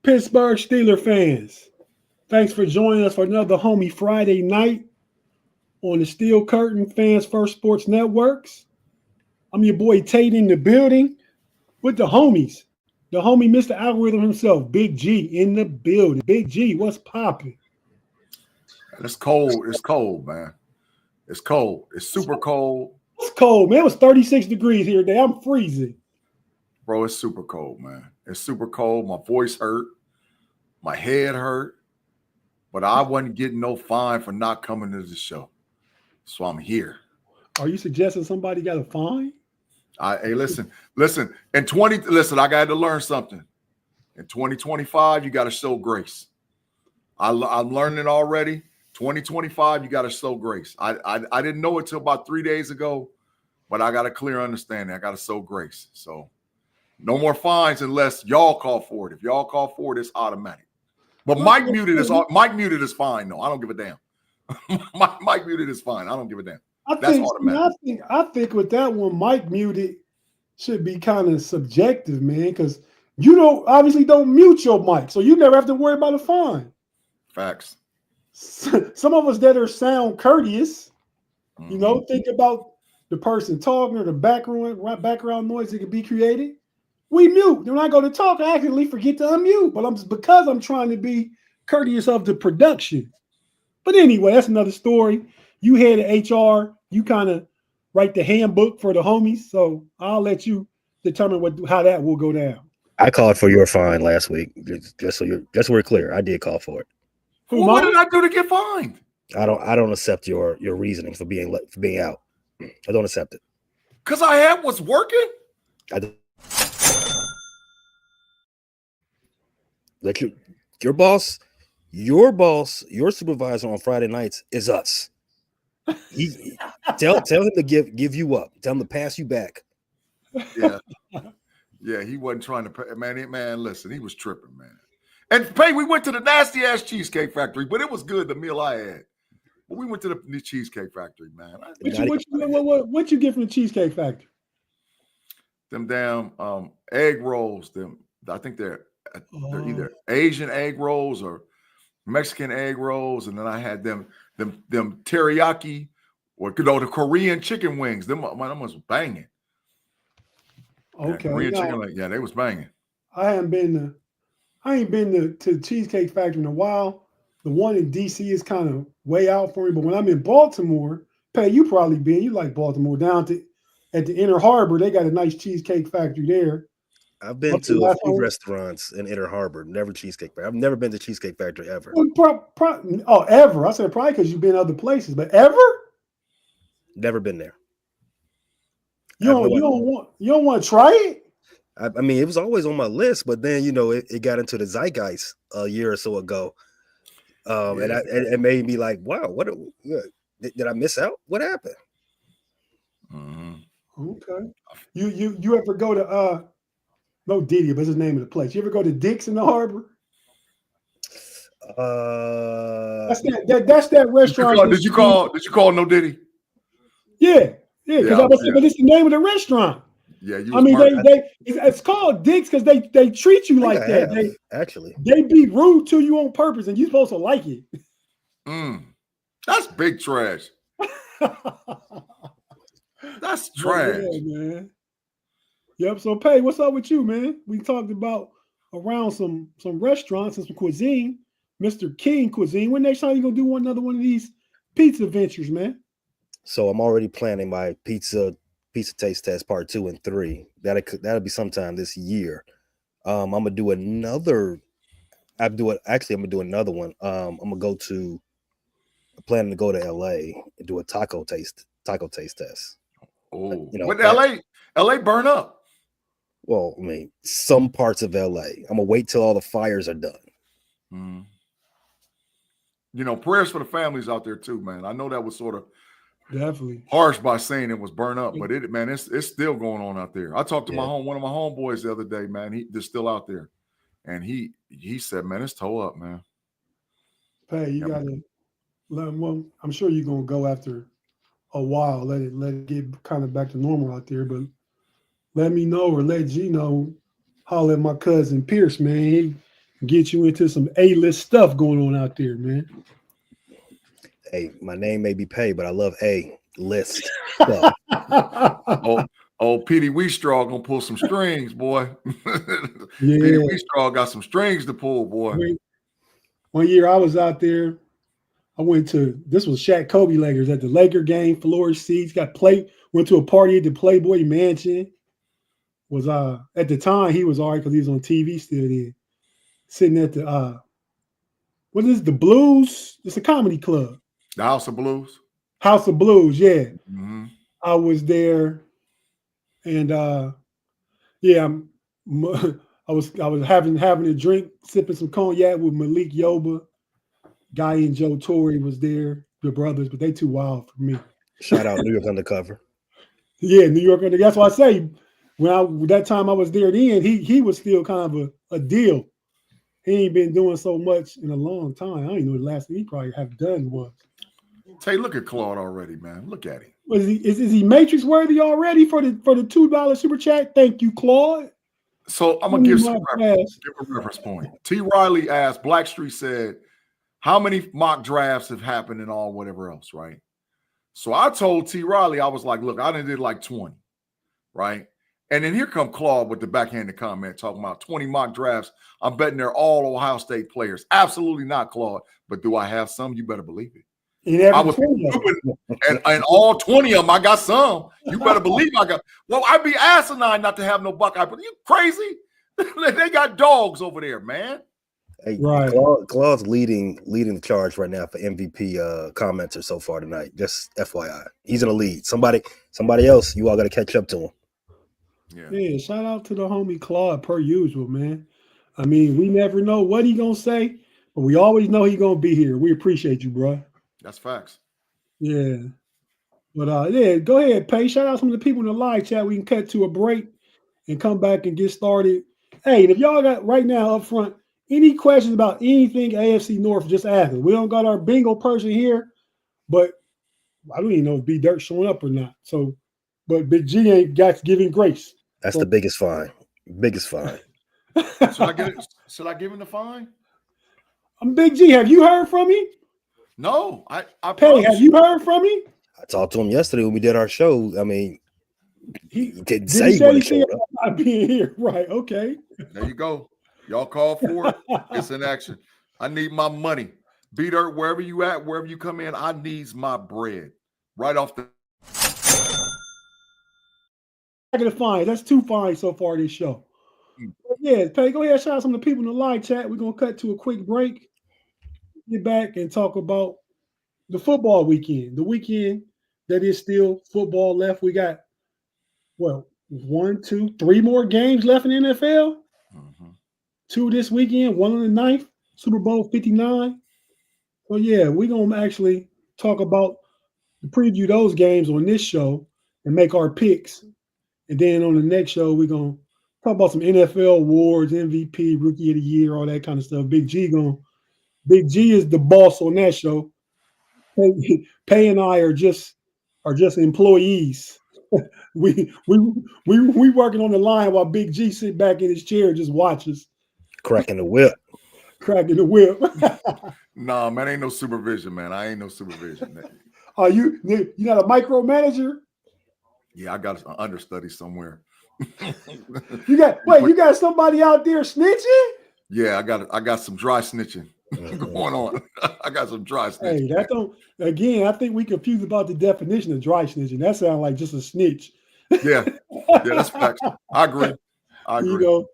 Pittsburgh Steelers fans, thanks for joining us for another Homie Friday night on the Steel Curtain Fans First Sports Networks. I'm your boy Tate in the building with the homies. The homie Mr. Algorithm himself, Big G in the building. Big G, what's popping? It's cold. It's cold, man. It's cold. It's super cold. It's cold, man. It was 36 degrees here today. I'm freezing. Bro, it's super cold, man. It's super cold. My voice hurt. My head hurt. But I wasn't getting no fine for not coming to the show. So I'm here. Are you suggesting somebody got a fine? Hey, listen. I got to learn something. In 2025, you got to show grace. I'm learning already. 2025, you got to show grace. I didn't know it till about 3 days ago, but I got a clear understanding. I got to show grace. So no more fines unless y'all call for it. If y'all call for it, it's automatic. But Mike muted is fine, though. I don't give a damn. Mike muted is fine. I don't give a damn. That's automatic. I think with that one, Mike muted should be kind of subjective, man, because you obviously don't mute your mic, so you never have to worry about a fine. Facts. Some of us that are sound courteous, think about the person talking or the background noise that could be created. We mute. When I go to talk, I accidentally forget to unmute, but because I'm trying to be courteous of the production. But anyway, that's another story. You head to HR, you kind of write the handbook for the homies, so I'll let you determine how that will go down. I called for your fine last week, just so we're clear. I did call for it. What did I do to get fined? I don't accept your reasoning for being out. I don't accept it. Because I was working. Your supervisor on Friday nights is us. Tell him to give you up. Tell him to pass you back. Yeah. Yeah, he wasn't trying to pay. Man, listen, he was tripping, man. And we went to the nasty ass Cheesecake Factory, but it was good, the meal I had. But we went to the Cheesecake Factory, man. What you get from the Cheesecake Factory? Them damn egg rolls. I think they're either Asian egg rolls or Mexican egg rolls, and then I had them teriyaki or the Korean chicken wings. Them was banging. Okay, Korean chicken, they was banging. I ain't been to Cheesecake Factory in a while. The one in DC is kind of way out for me, but when I'm in Baltimore, you probably been. You like Baltimore down at the Inner Harbor. They got a nice Cheesecake Factory there. I've been to a few restaurants in Inner Harbor, never Cheesecake Factory. I've never been to Cheesecake Factory ever. Ever? I said probably because you've been other places, but ever? Never been there. You don't want to try it? I mean, it was always on my list, but then it got into the zeitgeist a year or so ago, and it made me like, wow, what did I miss out? What happened? Mm-hmm. Okay. You ever go to no Diddy, but it's the name of the place. You ever go to Dick's in the Harbor? That's that restaurant. Did you call No Diddy? Yeah, because but it's the name of the restaurant. Yeah, it's called Dick's because they treat you like that. They be rude to you on purpose, and you're supposed to like it. That's big trash. That's trash, man. Yep. So, what's up with you, man? We talked about around some restaurants and some cuisine. Mr. King Cuisine. When next time you gonna do another one of these pizza ventures, man? So I'm already planning my pizza taste test part 2 and 3. That'll be sometime this year. I'm gonna do another. I'm gonna do another one. I'm planning to go to LA and do a taco taste test. Oh, but LA burn up. Well, I mean, some parts of LA. I'm gonna wait till all the fires are done. Prayers for the families out there too, man. I know that was sort of definitely harsh by saying it was burned up, but it's still going on out there. I talked to one of my homeboys the other day, man. They're still out there, and he said, man, it's toe up, man. You gotta let them. Well, I'm sure you're gonna go after a while. Let it get kind of back to normal out there, but let me know or let G know. Holler at my cousin Pierce, man. get you into some A-list stuff going on out there, man. Hey, my name may be Pay, but I love A-list stuff. Oh, Petey Weestraw gonna pull some strings, boy. Yeah. Petey Weestraw got some strings to pull, boy. One year I was out there. I went to, this was Shaq Kobe Lakers at the Laker game, floor seats, went to a party at the Playboy Mansion. Was at the time he was all right because he was on TV still then. Sitting at the what is the Blues? It's a comedy club. The House of Blues. House of Blues, yeah. Mm-hmm. I was there, and yeah, I was having a drink, sipping some cognac with Malik Yoba. Guy and Joe Torre was there, the brothers, but they too wild for me. Shout out New York Undercover. Yeah, New York Undercover. That's why I say that time I was there then, he was still kind of a deal. He ain't been doing so much in a long time. I don't even know the last thing he probably have done was. Tate, look at Claude already, man. Look at him. Is he Matrix worthy already for the $2 super chat? Thank you, Claude. So I'm gonna give a reference point. T. Riley asked, Blackstreet said, how many mock drafts have happened and all whatever else, right? So I told T. Riley, I was like, look, I done did like 20, right? And then here come Claude with the backhanded comment talking about 20 mock drafts. I'm betting they're all Ohio State players. Absolutely not, Claude. But do I have some? You better believe it. I was and all 20 of them, I got some. You better believe I got. Well, I'd be asinine not to have no Buckeye, but you crazy? They got dogs over there, man. Hey, right. Claude's leading the charge right now for MVP commenter so far tonight. Just FYI, he's in the lead. Somebody else, you all got to catch up to him. Yeah, shout out to the homie Claude per usual, man. I mean, we never know what he gonna say, but we always know he gonna be here. We appreciate you, bro. That's facts. Yeah. But yeah, go ahead, Pay. Shout out some of the people in the live chat. We can cut to a break and come back and get started. Hey, and if y'all got right now up front any questions about anything AFC North, just ask us. We don't got our bingo person here, but I don't even know if B Dirt showing up or not. So, but Big G ain't got giving grace. That's the biggest fine. Biggest fine. Should I give him the fine? I'm Big G. Have you heard from him? No, I Pay, have you heard from him? I talked to him yesterday when we did our show. I mean, he didn't say when he showed up. Not being here, right? Okay. There you go. Y'all call for it. It's in action. I need my money. B-Dirt, wherever you at, wherever you come in, I needs my bread. Right off the. I'm gonna find. That's 2 fines so far this show. Yeah, Pay, go ahead. Shout out some of the people in the live chat. We're gonna cut to a quick break. Get back and talk about the football weekend. The weekend that is still football left. We got 1, 2, 3 more games left in the NFL. Mm-hmm. 2 this weekend, 1 on the 9th, Super Bowl 59. So yeah, we're gonna actually talk about preview those games on this show and make our picks. And then on the next show, we're gonna talk about some NFL awards, MVP, Rookie of the Year, all that kind of stuff. Big G is the boss on that show. Pay and I are just employees. we working on the line while Big G sit back in his chair and just watches. Cracking the whip. Nah, man, ain't no supervision, man. I ain't no supervision. Are you not a micromanager? Yeah, I got an understudy somewhere. You got somebody out there snitching? Yeah, I got some dry snitching going on. I got some dry snitching. Hey, I think we confused about the definition of dry snitching. That sounds like just a snitch. Yeah, that's facts. I agree. You know,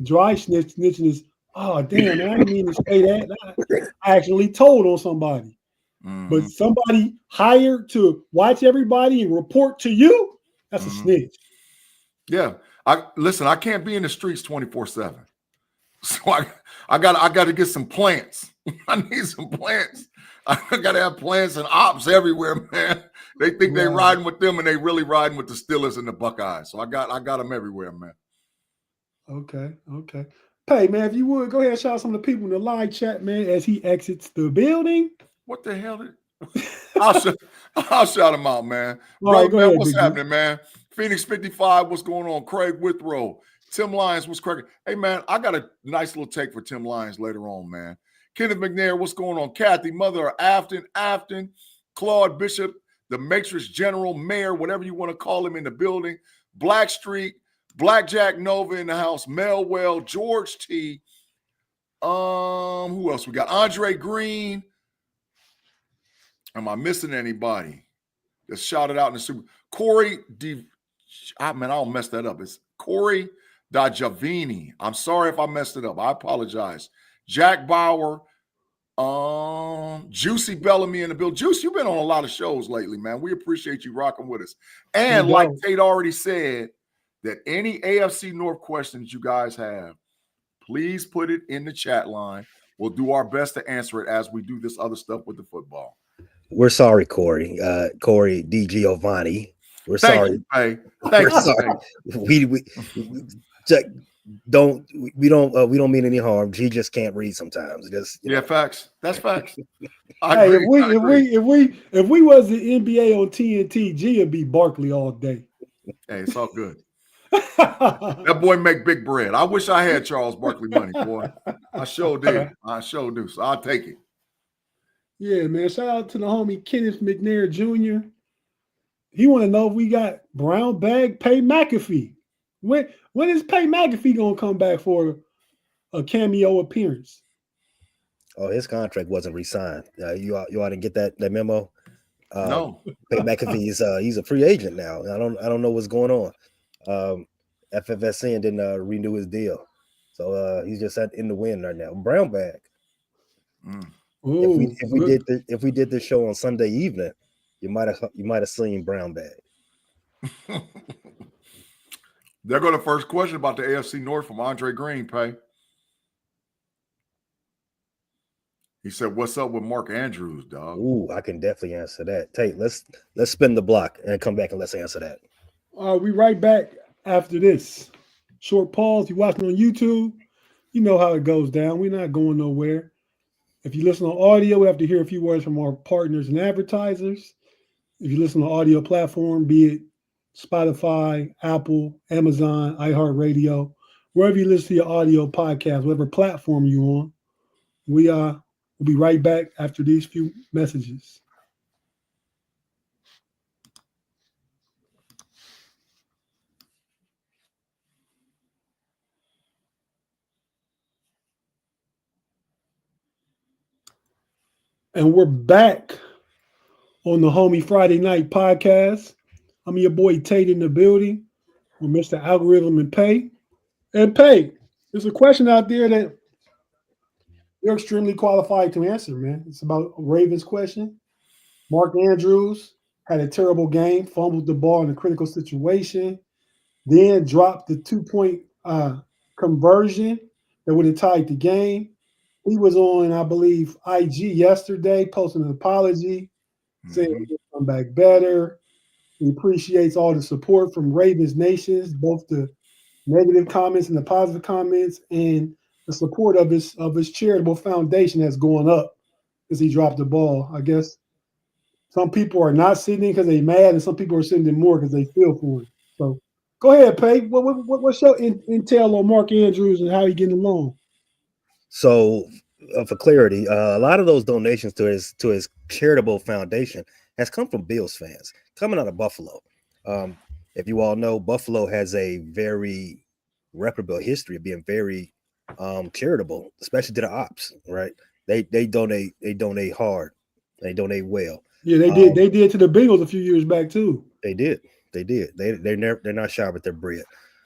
dry snitching is, oh damn, man, I didn't mean to say that. I actually told on somebody. Mm-hmm. But somebody hired to watch everybody and report to you, that's a snitch. Yeah. I can't be in the streets 24/7. So I got to get some plants. I need some plants. I got to have plants and ops everywhere, man. They think they riding with them and they really riding with the Steelers and the Buckeyes. So I got them everywhere, man. Okay. Pay, man, if you would, go ahead and shout out some of the people in the live chat, man, as he exits the building. What the hell? I'll shout him out, man. All right, go ahead, what's happening, man? Phoenix 55, what's going on? Craig Withrow, Tim Lyons was cracking. Hey, man, I got a nice little take for Tim Lyons later on, man. Kenneth McNair, what's going on? Kathy, mother of Afton, Claude Bishop, the Matrix General, Mayor, whatever you want to call him in the building. Blackstreet, Blackjack Nova in the house, Melwell, George T. Who else we got? Andre Green. Am I missing anybody? Just shout it out in the Super. Corey I'll mess that up. It's Corey DiGiovanni. I'm sorry if I messed it up. I apologize. Jack Bauer, Juicy Bellamy in the building. Juice, you've been on a lot of shows lately, man. We appreciate you rocking with us. And like Tate already said, that any AFC North questions you guys have, please put it in the chat line. We'll do our best to answer it as we do this other stuff with the football. We're sorry, Corey. Corey DiGiovanni. We're sorry. Hey, thank you. Sorry. We don't mean any harm. He just can't read sometimes. Facts. That's facts. Hey, if we was the NBA on TNT, G would be Barkley all day. Hey, it's all good. That boy make big bread. I wish I had Charles Barkley money, boy. I sure did. I sure do. So I'll take it. Yeah, man. Shout out to the homie Kenneth McNair Jr. He want to know if we got brown bag Pay McAfee. When is Pay McAfee gonna come back for a cameo appearance? Oh, his contract wasn't re-signed. You all didn't get that memo? No. Pay McAfee is he's a free agent now. I don't know what's going on. FFSN didn't renew his deal, so he's just in the wind right now. Brown bag. Ooh, if we did this show on Sunday evening, you might have seen brown bag. There go the first question about the AFC North from Andre Green, Pay. He said, "What's up with Mark Andrews, dog?" Ooh, I can definitely answer that. Tate, let's spin the block and come back and let's answer that. We right back after this short pause. You watching on YouTube, you know how it goes down. We're not going nowhere. If you listen on audio, we have to hear a few words from our partners and advertisers. If you listen on audio platform, be it Spotify, Apple, Amazon, iHeartRadio, wherever you listen to your audio podcast, whatever platform you're on, we'll be right back after these few messages. And we're back on the Homie Friday Night Podcast. I'm your boy Tate in the building with Mr. Algorithm and Pay. And Pay, there's a question out there that you're extremely qualified to answer, man. It's about Ravens question. Mark Andrews had a terrible game, fumbled the ball in a critical situation, then dropped the 2-point conversion that would have tied the game. He was on, I believe, IG yesterday, posting an apology, saying he'll come back better. He appreciates all the support from Ravens Nations, both the negative comments and the positive comments, and the support of his charitable foundation that's going up as he dropped the ball. I guess some people are not sitting because they're mad, and some people are sitting in more because they feel for it. So go ahead, Pay. What's your intel on Mark Andrews and how he getting along? So, for clarity, a lot of those donations to his charitable foundation has come from Bills fans coming out of Buffalo. If you all know, Buffalo has a very reputable history of being very charitable, especially to the ops. Right? They donate hard, they donate well. Yeah, they did. They did to the Bengals a few years back too. They did. They're not shy with their bread.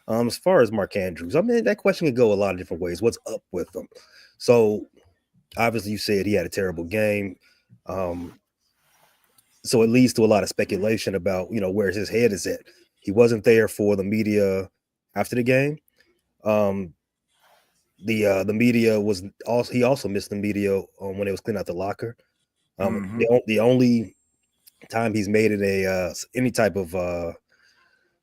As far as Mark Andrews, I mean, that question could go a lot of different ways. What's up with them? So obviously you said he had a terrible game. So it leads to a lot of speculation about, where his head is at. He wasn't there for the media after the game. The media was also, he also missed the media when it was cleaning out the locker. The only time he's made it any type of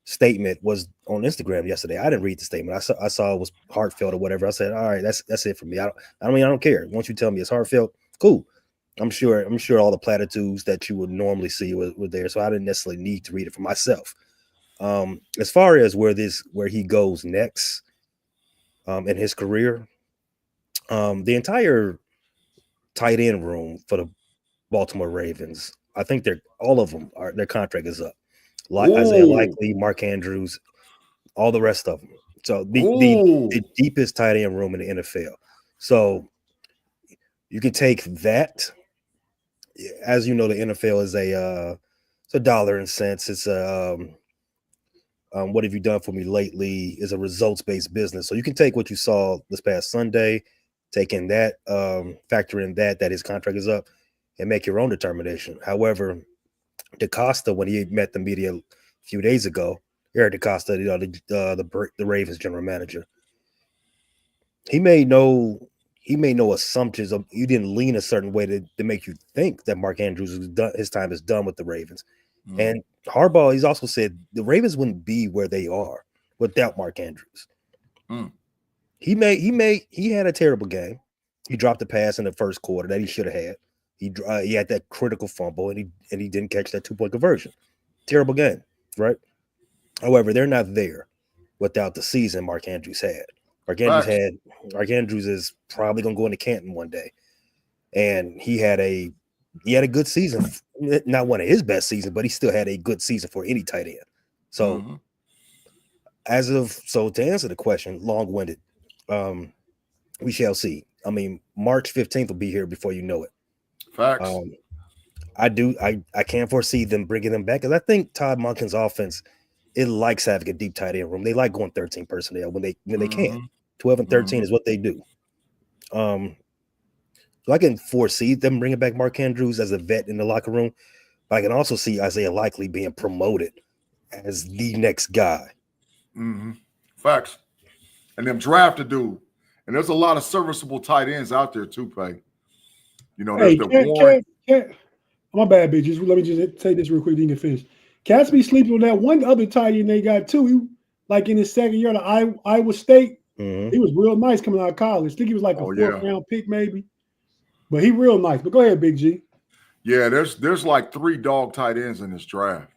statement was on Instagram yesterday. I didn't read the statement. I saw it was heartfelt or whatever. I said, all right, that's it for me. I don't care. Once you tell me it's heartfelt, cool. I'm sure all the platitudes that you would normally see were there. So I didn't necessarily need to read it for myself. As far as where he goes next, in his career. The entire tight end room for the Baltimore Ravens, I think all of them their contract is up. Isaiah Likely, Mark Andrews, all the rest of them. So the deepest tight end room in the NFL. So you can take that. As you know, the NFL is it's a dollar and cents. It's a what have you done for me lately is a results-based business. So you can take what you saw this past Sunday, take in that, factor in that his contract is up, and make your own determination. However, DaCosta, when he met the media a few days ago, Eric DaCosta, the Ravens general manager, he made no assumptions. You didn't lean a certain way to make you think that Mark Andrews is done, his time is done with the Ravens. Mm. And Harbaugh, he's also said the Ravens wouldn't be where they are without Mark Andrews. Mm. He had a terrible game. He dropped a pass in the first quarter that he should have had. He had that critical fumble and he didn't catch that 2-point conversion. Terrible game, right? However, they're not there without the season Mark Andrews had. Mark Andrews is probably going to go into Canton one day, and he had a good season. Not one of his best seasons, but he still had a good season for any tight end. So, to answer the question, long-winded, we shall see. I mean, March 15th will be here before you know it. Facts. I can't foresee them bringing them back because I think Todd Monken's offense, it likes having a deep tight end room. They like going 13 personnel when they can. 12 and 13 is what they do. So I can foresee them bringing back Mark Andrews as a vet in the locker room, but I can also see Isaiah Likely being promoted as the next guy. Mm-hmm. Facts. And them drafted dude. And there's a lot of serviceable tight ends out there too, Pay. You know, there's Warren. My bad, bitches. Let me just say this real quick. You can finish. Cats be sleeping on that one other tight end they got too. He, like in his second year at Iowa State, he was real nice coming out of college. I think he was like a fourth round pick maybe, but he real nice. But go ahead, Big G. Yeah, there's like 3 dog tight ends in this draft.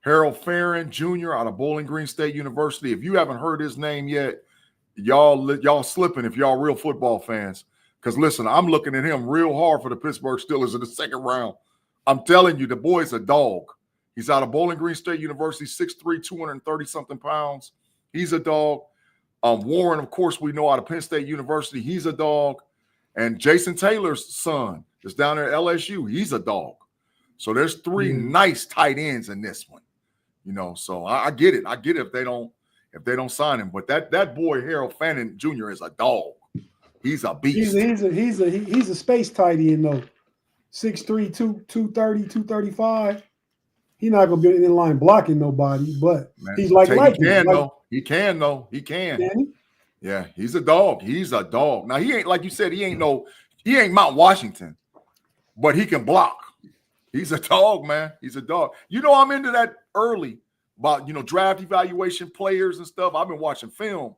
Harold Farron Jr. out of Bowling Green State University. If you haven't heard his name yet, y'all slipping if y'all real football fans. Because listen, I'm looking at him real hard for the Pittsburgh Steelers in the second round. I'm telling you, the boy's a dog. He's out of Bowling Green State University, 6'3", 230-something pounds. He's a dog. Warren, of course, we know out of Penn State University. He's a dog. And Jason Taylor's son is down there at LSU. He's a dog. So there's 3 nice tight ends in this one. You know, so I get it. I get it if they don't sign him. But that boy Harold Fannin Jr. is a dog. He's a beast. He's a space tight end though. 6'3", 230, 235. He's not gonna be in line blocking nobody, but he's like He can though. Yeah, he's a dog. He's a dog. Now he ain't, like you said, he ain't Mount Washington, but he can block. He's a dog, man. He's a dog. You know, I'm into that early about, you know, draft evaluation players and stuff. I've been watching film.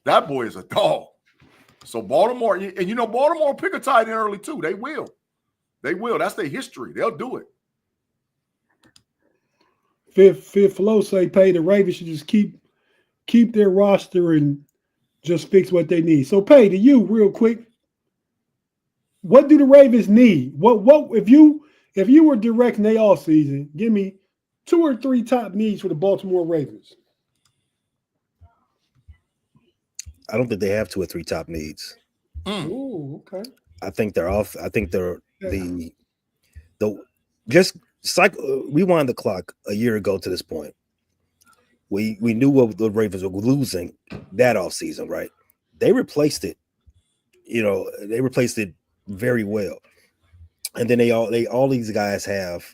That boy is a dog. So Baltimore, and you know, Baltimore pick a tight end early too. They will. That's their history. They'll do it. Fifth Flow say Pay the Ravens should just keep their roster and just fix what they need. So Pay, to you real quick, what do the Ravens need? What if you were directing their off season, give me 2 or 3 top needs for the Baltimore Ravens. I don't think they have 2 or 3 top needs. Oh, okay. I think they're off. I think they're just rewind the clock a year ago to this point. We knew what the Ravens were losing that offseason, right? They replaced it. You know, they replaced it very well. And then all these guys have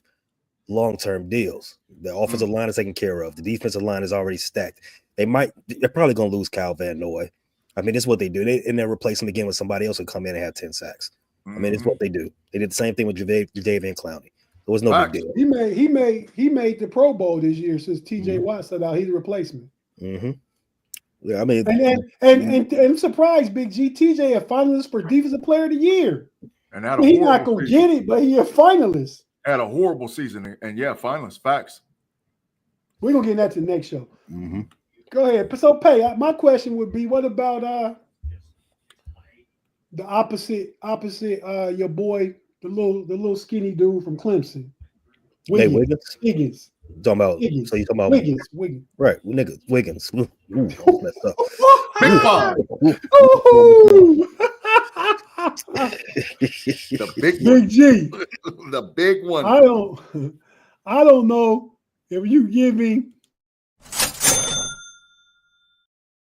long-term deals. The offensive line is taken care of. The defensive line is already stacked. They're probably going to lose Kyle Van Noy. I mean, it's what they do. They replace him again with somebody else who come in and have 10 sacks. I mean, it's what they do. They did the same thing with Jadeveon Clowney. It was no big deal. He made the Pro Bowl this year since TJ Watt said out he's the replacement. Yeah, I mean, and I'm surprised, Big G. TJ a finalist for Defensive Player of the Year. And he's not gonna get it, but he a finalist. Had a horrible season, and yeah, finalist. Facts. We're gonna get that to the next show. Go ahead. So, Pay, my question would be, what about the opposite? Your boy, the little skinny dude from Clemson, Nate Wiggins. Wiggins. Talking about. Wiggins. So you talking about Wiggins. Right, nigga, Wiggins. Ooh, that's messed up. Big bomb. The big one. Big G. The big one. I don't know if you give me,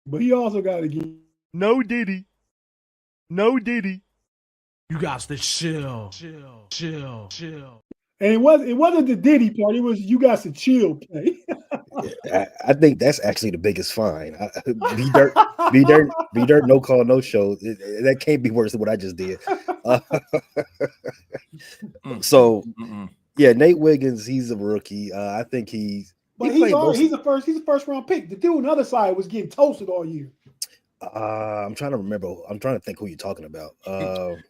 but he also got to give. No Diddy. No Diddy. You got to chill. And it wasn't the Diddy part. It was you got to chill. Play. I think that's actually the biggest fine. B dirt, no call, no show. That can't be worse than what I just did. So, yeah, Nate Wiggins, he's a rookie. I think he's a first round pick. The dude on the other side was getting toasted all year. I'm trying to remember. I'm trying to think who you're talking about.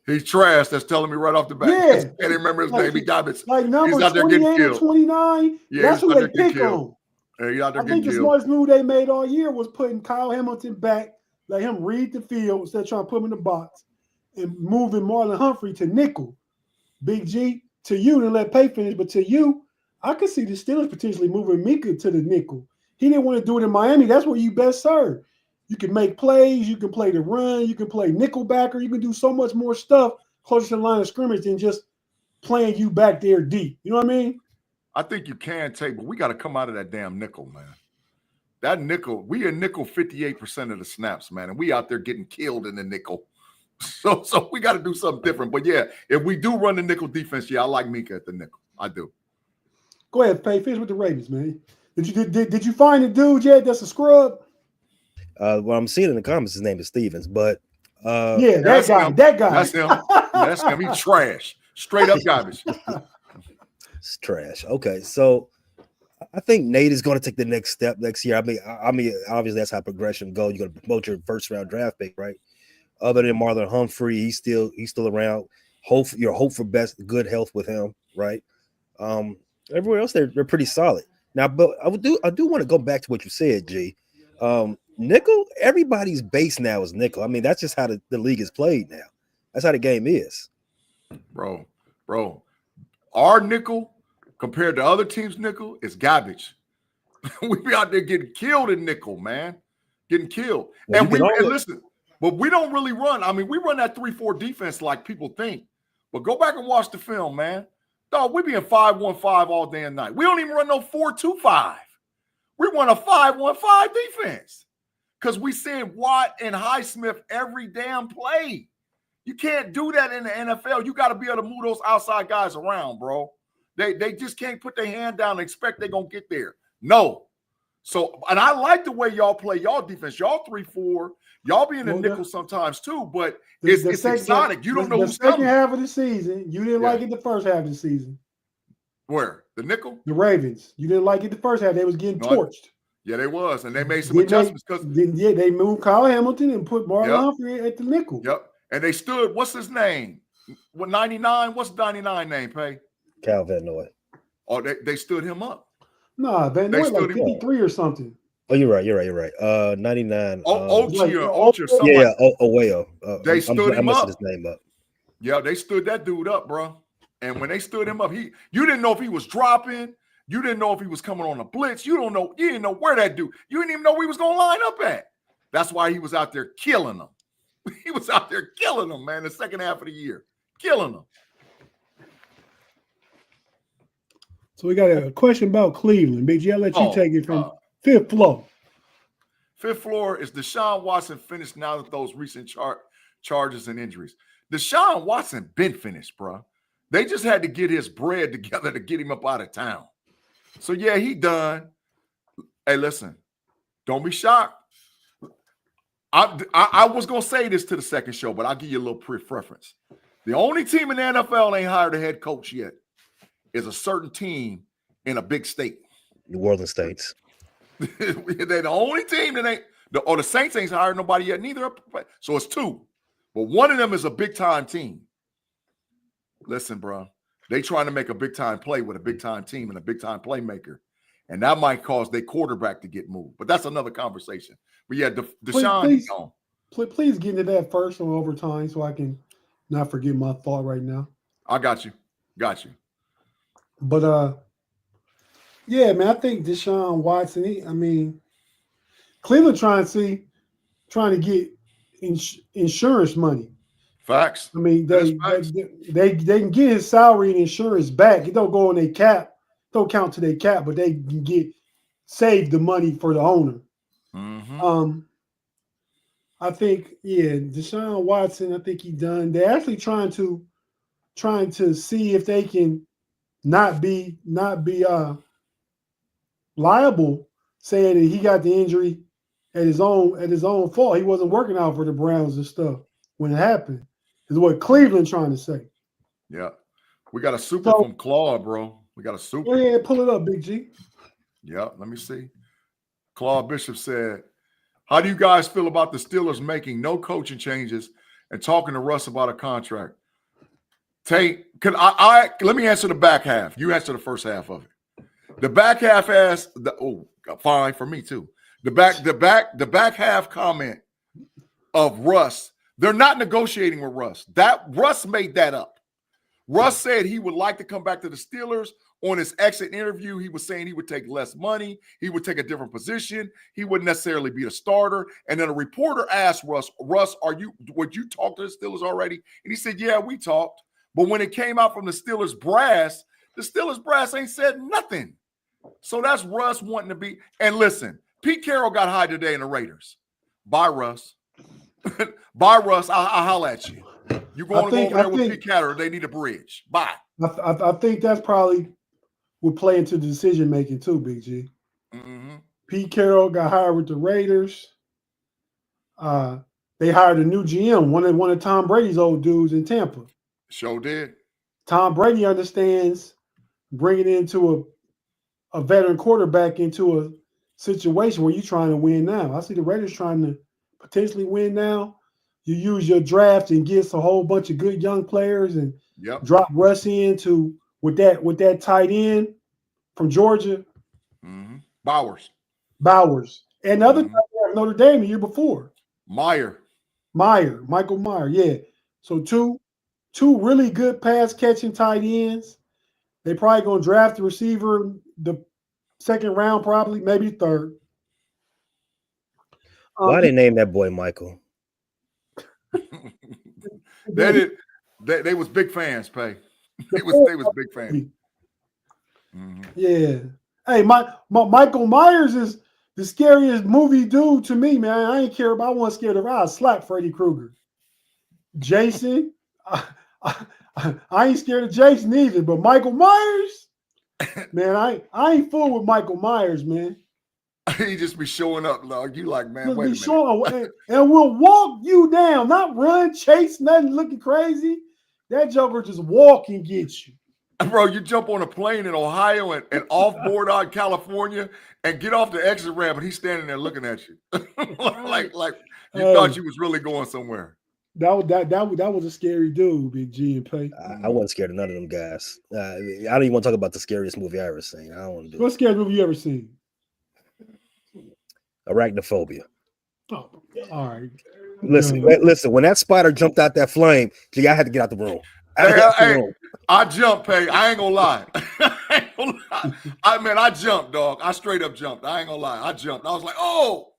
He's trash. That's telling me right off the bat. Yeah. I can't remember his name. He died. Like number 28 or 29. Yeah, that's who they pick on. Yeah, I think the smartest move they made all year was putting Kyle Hamilton back, let him read the field instead of trying to put him in the box, and moving Marlon Humphrey to nickel. Big G, to you, and let Pay finish, but to you, I could see the Steelers potentially moving Mika to the nickel. He didn't want to do it in Miami. That's where you best serve. You can make plays. You can play the run. You can play nickelbacker. You can do so much more stuff closer to the line of scrimmage than just playing you back there deep. You know what I mean? I think you can take, but we got to come out of that damn nickel, man. That nickel, we in nickel 58% of the snaps, man, and we out there getting killed in the nickel. So we got to do something different. But yeah, if we do run the nickel defense, yeah, I like Mika at the nickel. I do. Go ahead, Pay. Finish with the Ravens, man. Did you find the dude yet that's a scrub? Well, I'm seeing in the comments his name is Stevens, but yeah, that guy. That's him. That's him. He's trash. Straight up garbage. It's trash. Okay, so I think Nate is going to take the next step next year. I mean, obviously that's how progression goes. You're going to promote your first round draft pick, right? Other than Marlon Humphrey, he's still around. Hope for good health with him, right? Everywhere else they're pretty solid. Now, but I do want to go back to what you said, G. Nickel, everybody's base now is nickel. I mean, that's just how the league is played now. That's how the game is. Bro. Our nickel compared to other teams' nickel is garbage. We be out there getting killed in nickel, man. Getting killed. Well, and listen, but we don't really run. I mean, we run that 3-4 defense like people think. But go back and watch the film, man. Dog, we be in 5-1-5 all day and night. We don't even run no 4-2-5. We run a 5-1-5 defense. Because we send Watt and Highsmith every damn play. You can't do that in the NFL. You got to be able to move those outside guys around, bro. They just can't put their hand down and expect they're going to get there. No. So, and I like the way y'all play y'all defense. Y'all 3-4. Y'all be in the nickel sometimes too, but it's exotic. You don't know who's coming. The second half of the season, you didn't like it the first half of the season. Where? The nickel? The Ravens. You didn't like it the first half. They was getting torched. Yeah, they was, and they made some adjustments because they moved Kyle Hamilton and put Marlon Humphrey at the nickel. Yep, and they stood. What's his name? What 99? What's 99 name? Pay? Cal Van Noy. Oh, they stood him up. Nah, Van Noy like 53 or something. Oh, you're right. 99. Ochi or something. Yeah, Oweo. They stood him up. His name up. Yeah, they stood that dude up, bro. And when they stood him up, you didn't know if he was dropping. You didn't know if he was coming on a blitz. You didn't know where that dude. You didn't even know where he was going to line up at. That's why he was out there killing them. He was out there killing them, man, the second half of the year. Killing them. So we got a question about Cleveland. Big G, I'll let you take it from fifth floor. Fifth floor is Deshaun Watson finished now that those recent charges and injuries. Deshaun Watson been finished, bro. They just had to get his bread together to get him up out of town. So, yeah, he done. Hey, listen, don't be shocked. I was going to say this to the second show, but I'll give you a little preference. The only team in the NFL ain't hired a head coach yet is a certain team in a big state. New Orleans Saints. They're the only team that ain't – the Saints ain't hired nobody yet neither. So it's two. But one of them is a big-time team. Listen, bro. They trying to make a big-time play with a big-time team and a big-time playmaker. And that might cause their quarterback to get moved. But that's another conversation. But yeah, Deshaun, he's gone. Please get into that first on overtime so I can not forget my thought right now. I got you. But yeah, man, I think Deshaun Watson, Cleveland trying to get insurance money. Facts. I mean, they can get his salary and insurance back. It don't go on their cap, don't count to their cap, but they can save the money for the owner. Mm-hmm. I think, Deshaun Watson, I think he done. They're actually trying to see if they can not be liable, saying that he got the injury at his own fault. He wasn't working out for the Browns and stuff when it happened. Is what Cleveland trying to say. Yeah. We got a super from Claude, bro. We got a super. Yeah, pull it up, Big G. Yeah, let me see. Claude Bishop said, how do you guys feel about the Steelers making no coaching changes and talking to Russ about a contract? Tate, let me answer the back half. You answer the first half of it. The back half asked fine for me too. The back half comment of Russ. They're not negotiating with Russ. Russ made that up. Russ said he would like to come back to the Steelers. On his exit interview, he was saying he would take less money. He would take a different position. He wouldn't necessarily be a starter. And then a reporter asked Russ, would you talk to the Steelers already? And he said, yeah, we talked. But when it came out from the Steelers brass ain't said nothing. So that's Russ wanting to be. And listen, Pete Carroll got hired today in the Raiders. Bye, Russ. Bye, Russ. I'll holler at you. You're going to go over there with Pete Carroll. They need a bridge. Bye. I think that's probably would play into the decision making too, Big G. Mm-hmm. Pete Carroll got hired with the Raiders. They hired a new GM, one of Tom Brady's old dudes in Tampa. Sure did. Tom Brady understands bringing into a veteran quarterback into a situation where you're trying to win now. I see the Raiders trying to potentially win now. You use your draft and get a whole bunch of good young players and drop Russ into with that tight end from Georgia. Mm-hmm. Bowers. And the other tight end Notre Dame the year before. Michael Meyer. Yeah. So two really good pass catching tight ends. They probably gonna draft a receiver the second round, probably, maybe third. Why they name that boy Michael? They was big fans, Pay. They was big fans. Mm-hmm. Yeah. Hey, Michael Myers is the scariest movie dude to me, man. I ain't care about. I wasn't scared of. I slap Freddy Krueger. Jason, I ain't scared of Jason either. But Michael Myers, man, I ain't fool with Michael Myers, man. He just be showing up, dog. You like, man, wait a minute. And we'll walk you down, not run, chase, nothing, looking crazy. That joker just walk and get you. Bro, you jump on a plane in Ohio and off-board out in California and get off the exit ramp, and he's standing there looking at you. like you thought you was really going somewhere. That was a scary dude, Big G and Pay. I wasn't scared of none of them guys. I don't even want to talk about the scariest movie I ever seen. I don't want to do What scariest movie you ever seen? Arachnophobia. Oh, all right. Listen. When that spider jumped out that flame, I had to get out the room. I jumped, Pay. I ain't gonna lie. I jumped, dog. I straight up jumped. I ain't gonna lie. I jumped. I was like, oh.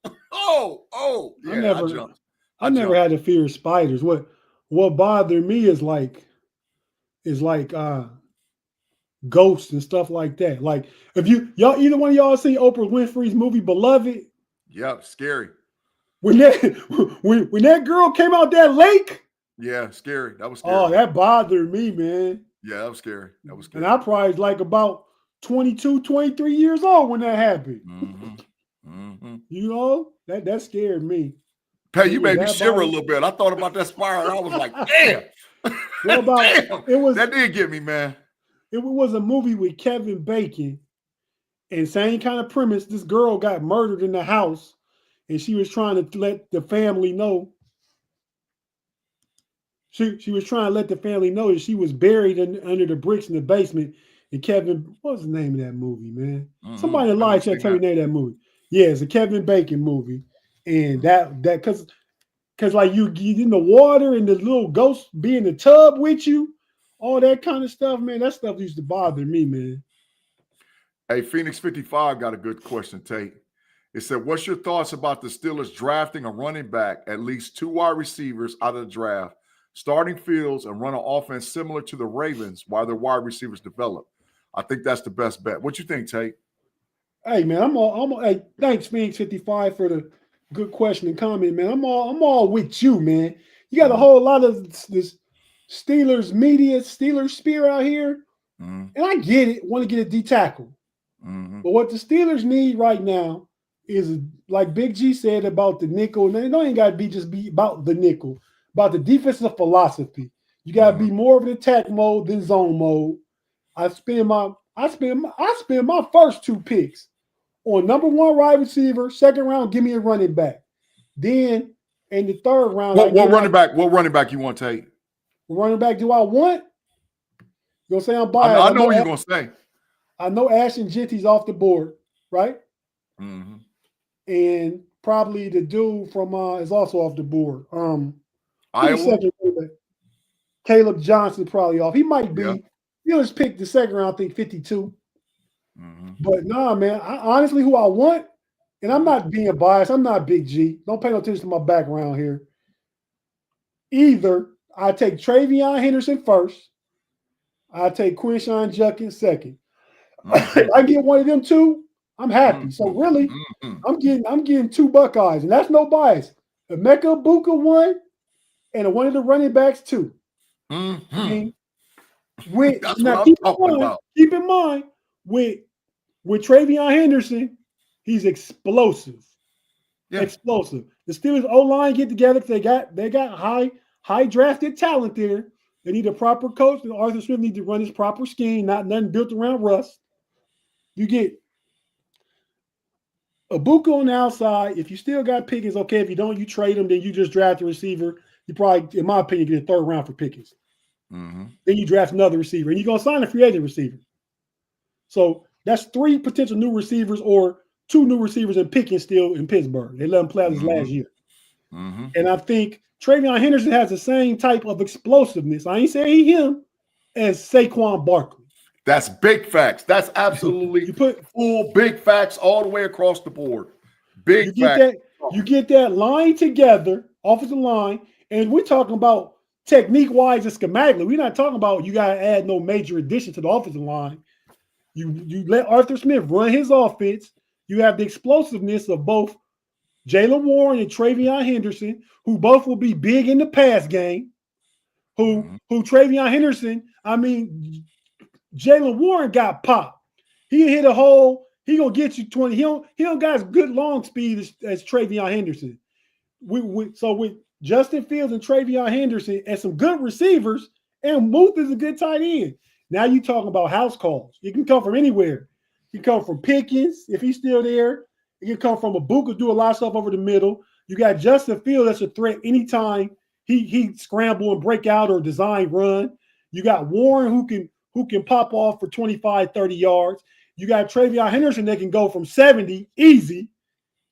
Yeah, I jumped. I never had a fear of spiders. What bothered me is like ghosts and stuff like that. Like if either one of y'all seen Oprah Winfrey's movie Beloved? Yep, scary. When that girl came out that lake. Yeah, scary. That was scary. Oh, that bothered me, man. Yeah, that was scary. And I probably was like about 22, 23 years old when that happened. Mm-hmm. Mm-hmm. You know, that scared me. Pay, you made me shiver a little bit. I thought about that spider. I was like, damn. What about that did get me, man. It was a movie with Kevin Bacon, and same kind of premise. This girl got murdered in the house, and she was trying to let the family know. She was trying to let the family know that she was buried under the bricks in the basement, And Kevin, what was the name of that movie, man? Mm-hmm. Somebody in the live chat tell me the name of that movie. Yeah, it's a Kevin Bacon movie. And that because like you in the water and the little ghost be in the tub with you, all that kind of stuff, man. That stuff used to bother me, man. Hey, Phoenix 55 got a good question, Tate. It said, what's your thoughts about the Steelers drafting a running back, at least 2 wide receivers out of the draft, starting Fields and run an offense similar to the Ravens while their wide receivers develop? I think that's the best bet. What you think, Tate? Hey, man, hey, thanks, Phoenix 55 for the good question and comment, man. I'm all with you, man. You got a whole lot of this Steelers media, Steelers spear out here. And I get it, want to get a D tackle. But what the Steelers need right now is, like Big G said about the nickel, and it ain't got to just be about the nickel, about the defensive philosophy. You got to be more of an attack mode than zone mode. I spend my first 2 picks on number 1 wide receiver, second round, give me a running back. Then in the third round, what running back you want, Tate? What running back do I want? You gonna say I'm biased? I know what you're gonna say. I know Ashton Genty's off the board, right? And probably the dude from is also off the board. Iowa. Caleb Johnson probably off. He might be. Steelers picked the second round, I think 52. But nah, man. Honestly, who I want, and I'm not being biased. I'm not Big G. Don't pay no attention to my background here. Either I take Travion Henderson first. I take Quinshawn Judkins second. I get one of them 2. I'm happy. So really, I'm getting 2 Buckeyes, and that's no bias. Emeka Buka 1, and one of the running backs 2. And keep in mind with Travion Henderson, he's explosive. Yeah. Explosive. The Steelers O-line get together because they got high drafted talent there. They need a proper coach, and Arthur Smith needs to run his proper scheme, not nothing built around Russ. You get Ibuka on the outside. If you still got Pickens, okay. If you don't, you trade him. Then you just draft a receiver. You probably, in my opinion, get a third round for Pickens. Then you draft another receiver, and you're gonna sign a free agent receiver. So that's 3 potential new receivers, or 2 new receivers and Pickens still in Pittsburgh. They let him play out his last year. And I think Travion Henderson has the same type of explosiveness. I ain't saying him as Saquon Barkley. That's big facts. That's absolutely full big facts all the way across the board. Big facts. You get that line together, offensive line, and we're talking about technique-wise and schematically. We're not talking about you got to add no major addition to the offensive line. You let Arthur Smith run his offense. You have the explosiveness of both Jaylen Warren and Travion Henderson, who both will be big in the pass game. Who Travion Henderson, I mean, Jaylen Warren got popped. He hit a hole. He gonna get you 20. He don't got as good long speed as Travion Henderson. So with Justin Fields and Travion Henderson and some good receivers, and Muth is a good tight end. Now you talking about house calls. You can come from anywhere. You can come from Pickens if he's still there. You can come from Ibuka, do a lot of stuff over the middle. You got Justin Fields that's a threat anytime he scramble and break out or design run. You got Warren who can pop off for 25, 30 yards. You got Travion Henderson that can go from 70 easy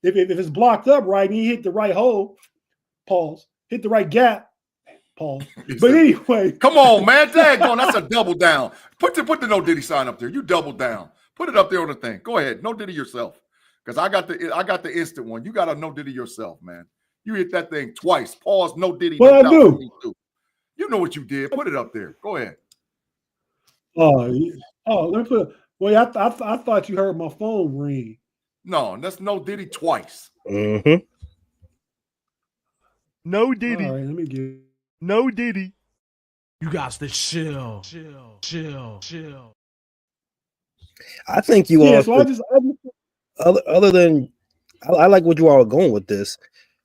if it's blocked up right and he hit the right hole. Pause. Hit the right gap. Pause. But anyway. Come on, man. Daggone, that's a double down. Put the no Diddy sign up there. You double down. Put it up there on the thing. Go ahead. No Diddy yourself. Because I got the instant one. You got to no Diddy yourself, man. You hit that thing twice. Pause, no Diddy. What I do? You know what you did. Put it up there. Go ahead. Let me put. Well, I thought you heard my phone ring. No, that's no Diddy twice. No Diddy. All right, let me get. No Diddy. You got to chill. I think you all. So other than, I like what you all are going with this,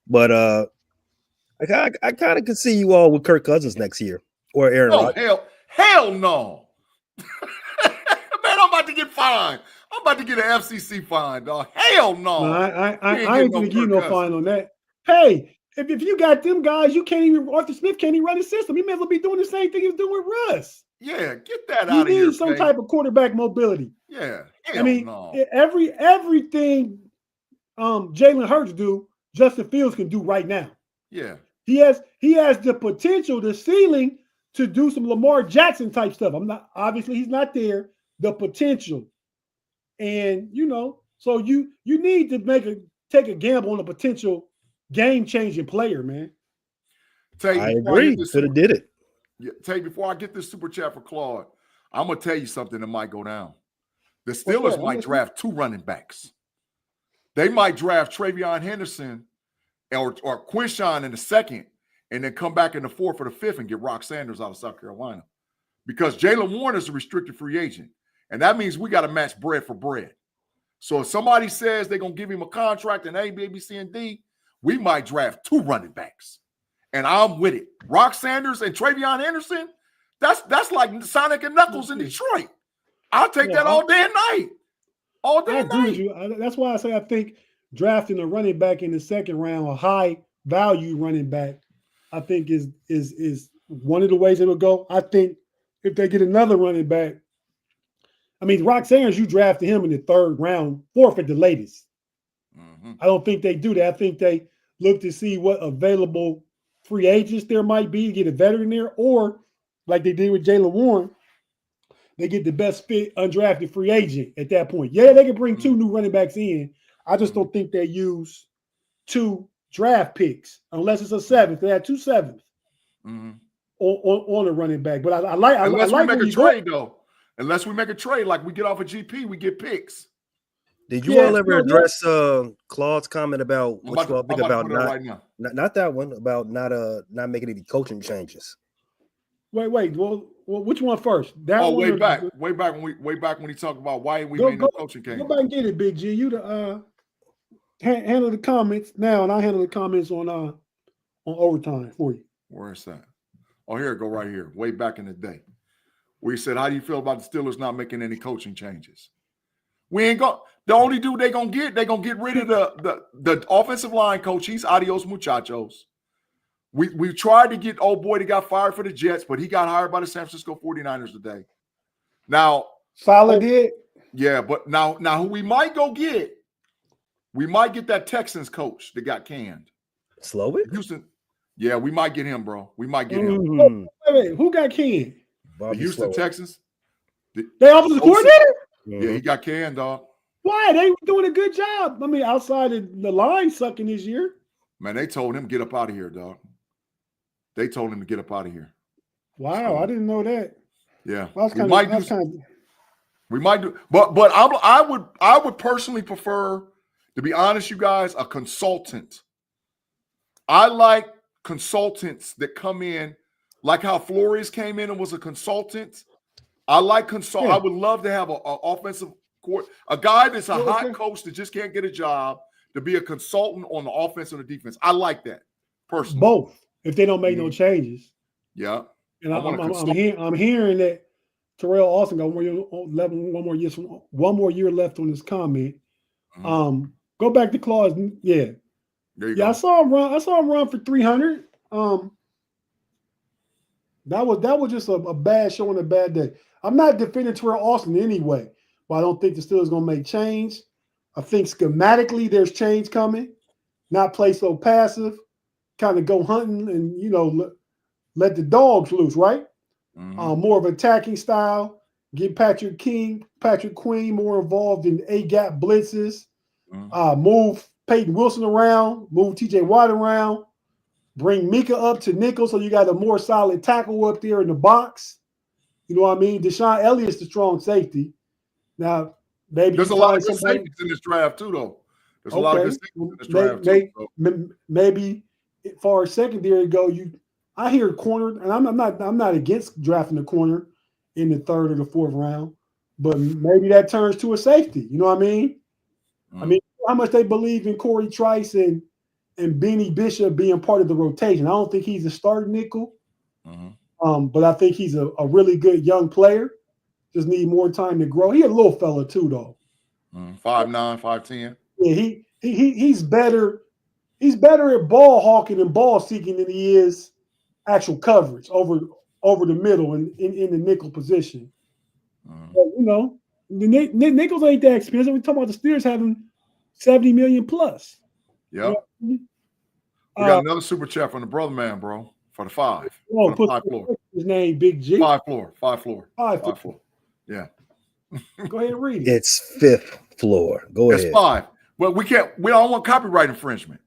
but I kind of could see you all with Kirk Cousins next year or Aaron Rodgers. Hell no. Man, I'm about to get fined. I'm about to get an FCC fine, dog. Hell no. I ain't gonna give you no fine on that. Hey, if you got them guys, you can't even. Arthur Smith can't even run the system. He may as well be doing the same thing he was doing with Russ. Yeah, get that you need some type of quarterback mobility. Yeah. I mean, everything Jalen Hurts do, Justin Fields can do right now. Yeah. He has the potential, the ceiling to do some Lamar Jackson type stuff. Obviously he's not there. The potential. And so you need to take a gamble on a potential game-changing player, man. Tate, I agree. Could have did it. Yeah, Tate, before I get this super chat for Claude, I'm gonna tell you something that might go down. The Steelers might draft 2 running backs. They might draft Travion Henderson or Quinshawn in the 2nd, and then come back in the 4th or the 5th and get Rock Sanders out of South Carolina. Because Jalen Warren is a restricted free agent. And that means we got to match bread for bread. So if somebody says they're going to give him a contract in A, B, C, and D, we might draft 2 running backs. And I'm with it. Rock Sanders and Travion Henderson, that's like Sonic and Knuckles in Detroit. I'll take that all day and night. All day and night. I agree with you. That's why I say I think drafting a running back in the 2nd round, a high-value running back, I think is one of the ways it will go. I think if they get another running back, I mean, Rock Sanders, you drafted him in the 3rd round, 4th at the latest. Mm-hmm. I don't think they do that. I think they look to see what available free agents there might be to get a veteran there, or like they did with Jalen Warren, they get the best fit undrafted free agent at that point. Yeah, they can bring 2 new running backs in. I just don't think they use 2 draft picks unless it's a 7th. They had 2 7th on a running back. But I like unless we make a trade though. Unless we make a trade, like we get off a GP, we get picks. Did you all ever address Claude's comment about what you all think about not that one, about not making any coaching changes? Wait. Well, which one first? That one way back when he talked about why we made no coaching changes. Go back and get it, Big G. You handle the comments now, and I'll handle the comments on overtime for you. Where is that? Oh, here it go right here. Way back in the day. We said, how do you feel about the Steelers not making any coaching changes? We ain't going. The only dude they're gonna get rid of the offensive line coach. He's adios muchachos. We tried to get old boy that got fired for the Jets, but he got hired by the San Francisco 49ers today. Now, Fowler did. Yeah, but now who we might go get? We might get that Texans coach that got canned. Slowick? Houston. Yeah, we might get him, bro. We might get him. Wait, who got canned? The Houston Texans. They offensive coordinator? Yeah, he got canned, dog. Why? They were doing a good job. I mean, outside of the line sucking this year. Man, they told him get up out of here, dog. They told him to get up out of here. Wow, I didn't know that. Yeah, we might do, but I would personally prefer, to be honest, you guys, a consultant. I like consultants that come in, like how Flores came in and was a consultant. I like consult. Yeah. I would love to have an offensive court, a guy that's a hot coach that just can't get a job, to be a consultant on the offense and the defense. I like that personally. Both, if they don't make no changes. Yeah, and I'm hearing that Terrell Austin got one more year left on his comment. Mm-hmm. Go back to Claus. Yeah. Go. I saw him run for 300. That was just a bad show on a bad day. I'm not defending Terrell Austin anyway, but I don't think the Steelers going to make change. I think schematically there's change coming. Not play so passive, kind of go hunting and let the dogs loose, right? Mm-hmm. More of attacking style. Get Patrick Queen more involved in A-gap blitzes. Mm-hmm. Move Peyton Wilson around. Move T.J. Watt around. Bring Mika up to nickel so you got a more solid tackle up there in the box. You know what I mean? Deshaun Elliott's the strong safety. Now, maybe there's a lot of good safeties in this draft too, though. There's a lot of good safeties in this draft too. Maybe as far as secondary go, I hear corner, and I'm not against drafting a corner in the 3rd or the 4th round, but maybe that turns to a safety. You know what I mean? Mm-hmm. I mean, how much they believe in Corey Trice and Benny Bishop being part of the rotation. I don't think he's a starting nickel, but I think he's a really good young player. Just need more time to grow. He a little fella too, though. 5'9", 5'10". Yeah, he's better. He's better at ball hawking and ball seeking than he is actual coverage over the middle and in the nickel position. But, you know, the nickels ain't that expensive. We're talking about the Steelers having 70 million plus. Yep. You know? We got another super chat from the brother man, bro, for the 5. Oh, for the 5 floor. His name, Big G. 5 floor. 5 floor. 5 floor. Yeah. Go ahead and read it. It's 5th floor. Go ahead. It's 5. Well, we don't want copyright infringement.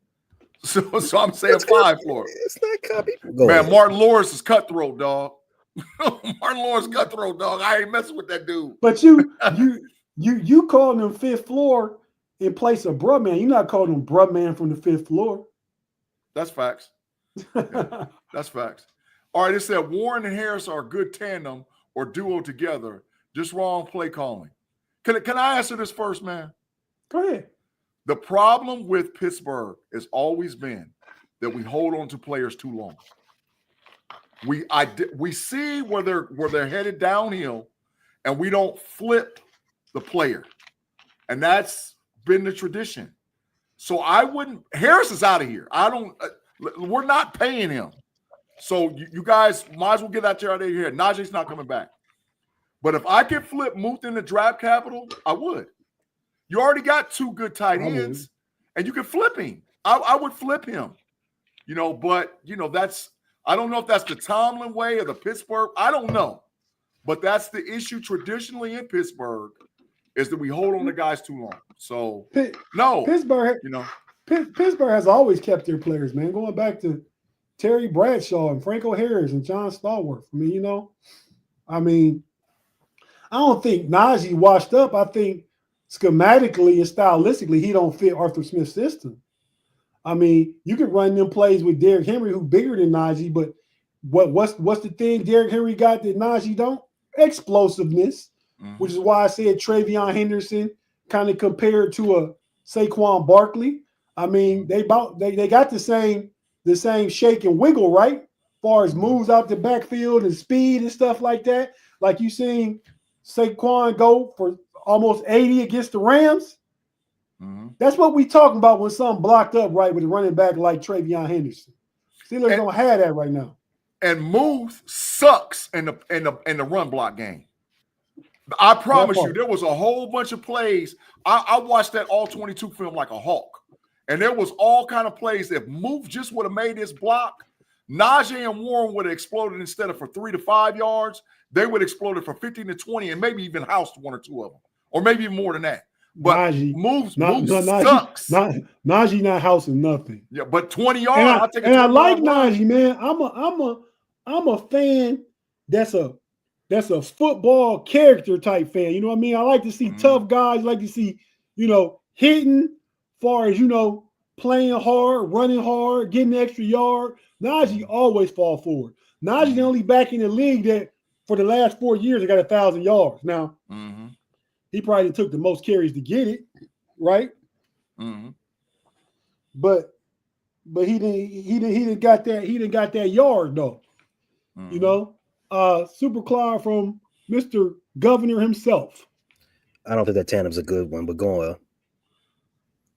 So I'm saying 5 floor. It's not copy. Go Man, ahead. Martin Lawrence is cutthroat, dog. Martin Lawrence cutthroat, dog. I ain't messing with that dude. But you calling him 5th floor in place of Brubman. You're not calling him Brubman from the 5th floor. That's facts. Yeah, that's facts. All right, it said Warren and Harris are a good tandem or duo together. Just wrong play calling. Can I answer this first, man? Go ahead. The problem with Pittsburgh has always been that we hold on to players too long. We see where they're headed downhill, and we don't flip the player, and that's been the tradition. So I wouldn't. Harris is out of here. We're not paying him. So you guys might as well get out there here. Najee's not coming back. But if I could flip Muth into draft capital, I would. You already got 2 good tight ends, and you can flip him. I would flip him. But that's. I don't know if that's the Tomlin way or the Pittsburgh. I don't know. But that's the issue traditionally in Pittsburgh is that we hold on to guys too long. So, Pittsburgh has always kept their players, man. Going back to Terry Bradshaw and Franco Harris and John Stallworth. I don't think Najee washed up. I think schematically and stylistically, he don't fit Arthur Smith's system. You could run them plays with Derrick Henry, who's bigger than Najee, but what's the thing Derrick Henry got that Najee don't? Explosiveness, which is why I said Travion Henderson kind of compared to a Saquon Barkley. They got the same shake and wiggle, right? As far as moves out the backfield and speed and stuff like that. Like you seen Saquon go for almost 80 against the Rams. That's what we talking about when something blocked up right with a running back like Travion Henderson. Steelers don't have that right now. And Muth sucks in the run block game. I promise you, there was a whole bunch of plays. I watched that all 22 film like a hawk. And there was all kind of plays that Muth just would have made this block. Najee and Warren would have exploded instead of for 3 to 5 yards. They would have exploded for 15 to 20 and maybe even housed 1 or 2 of them. Or maybe even more than that. But Najee sucks. Najee not housing nothing. Yeah, but 20 yards. I like Najee, man. I'm a fan that's a football character type fan. You know what I mean? I like to see tough guys. I like to see, hitting, far as playing hard, running hard, getting the extra yard. Najee always fall forward. Najee the only back in the league that for the last 4 years I got 1,000 yards. Now. He probably took the most carries to get it, right? But he didn't got that yard though. Super Clyde from Mr. Governor himself. I don't think that tandem's a good one, but go on.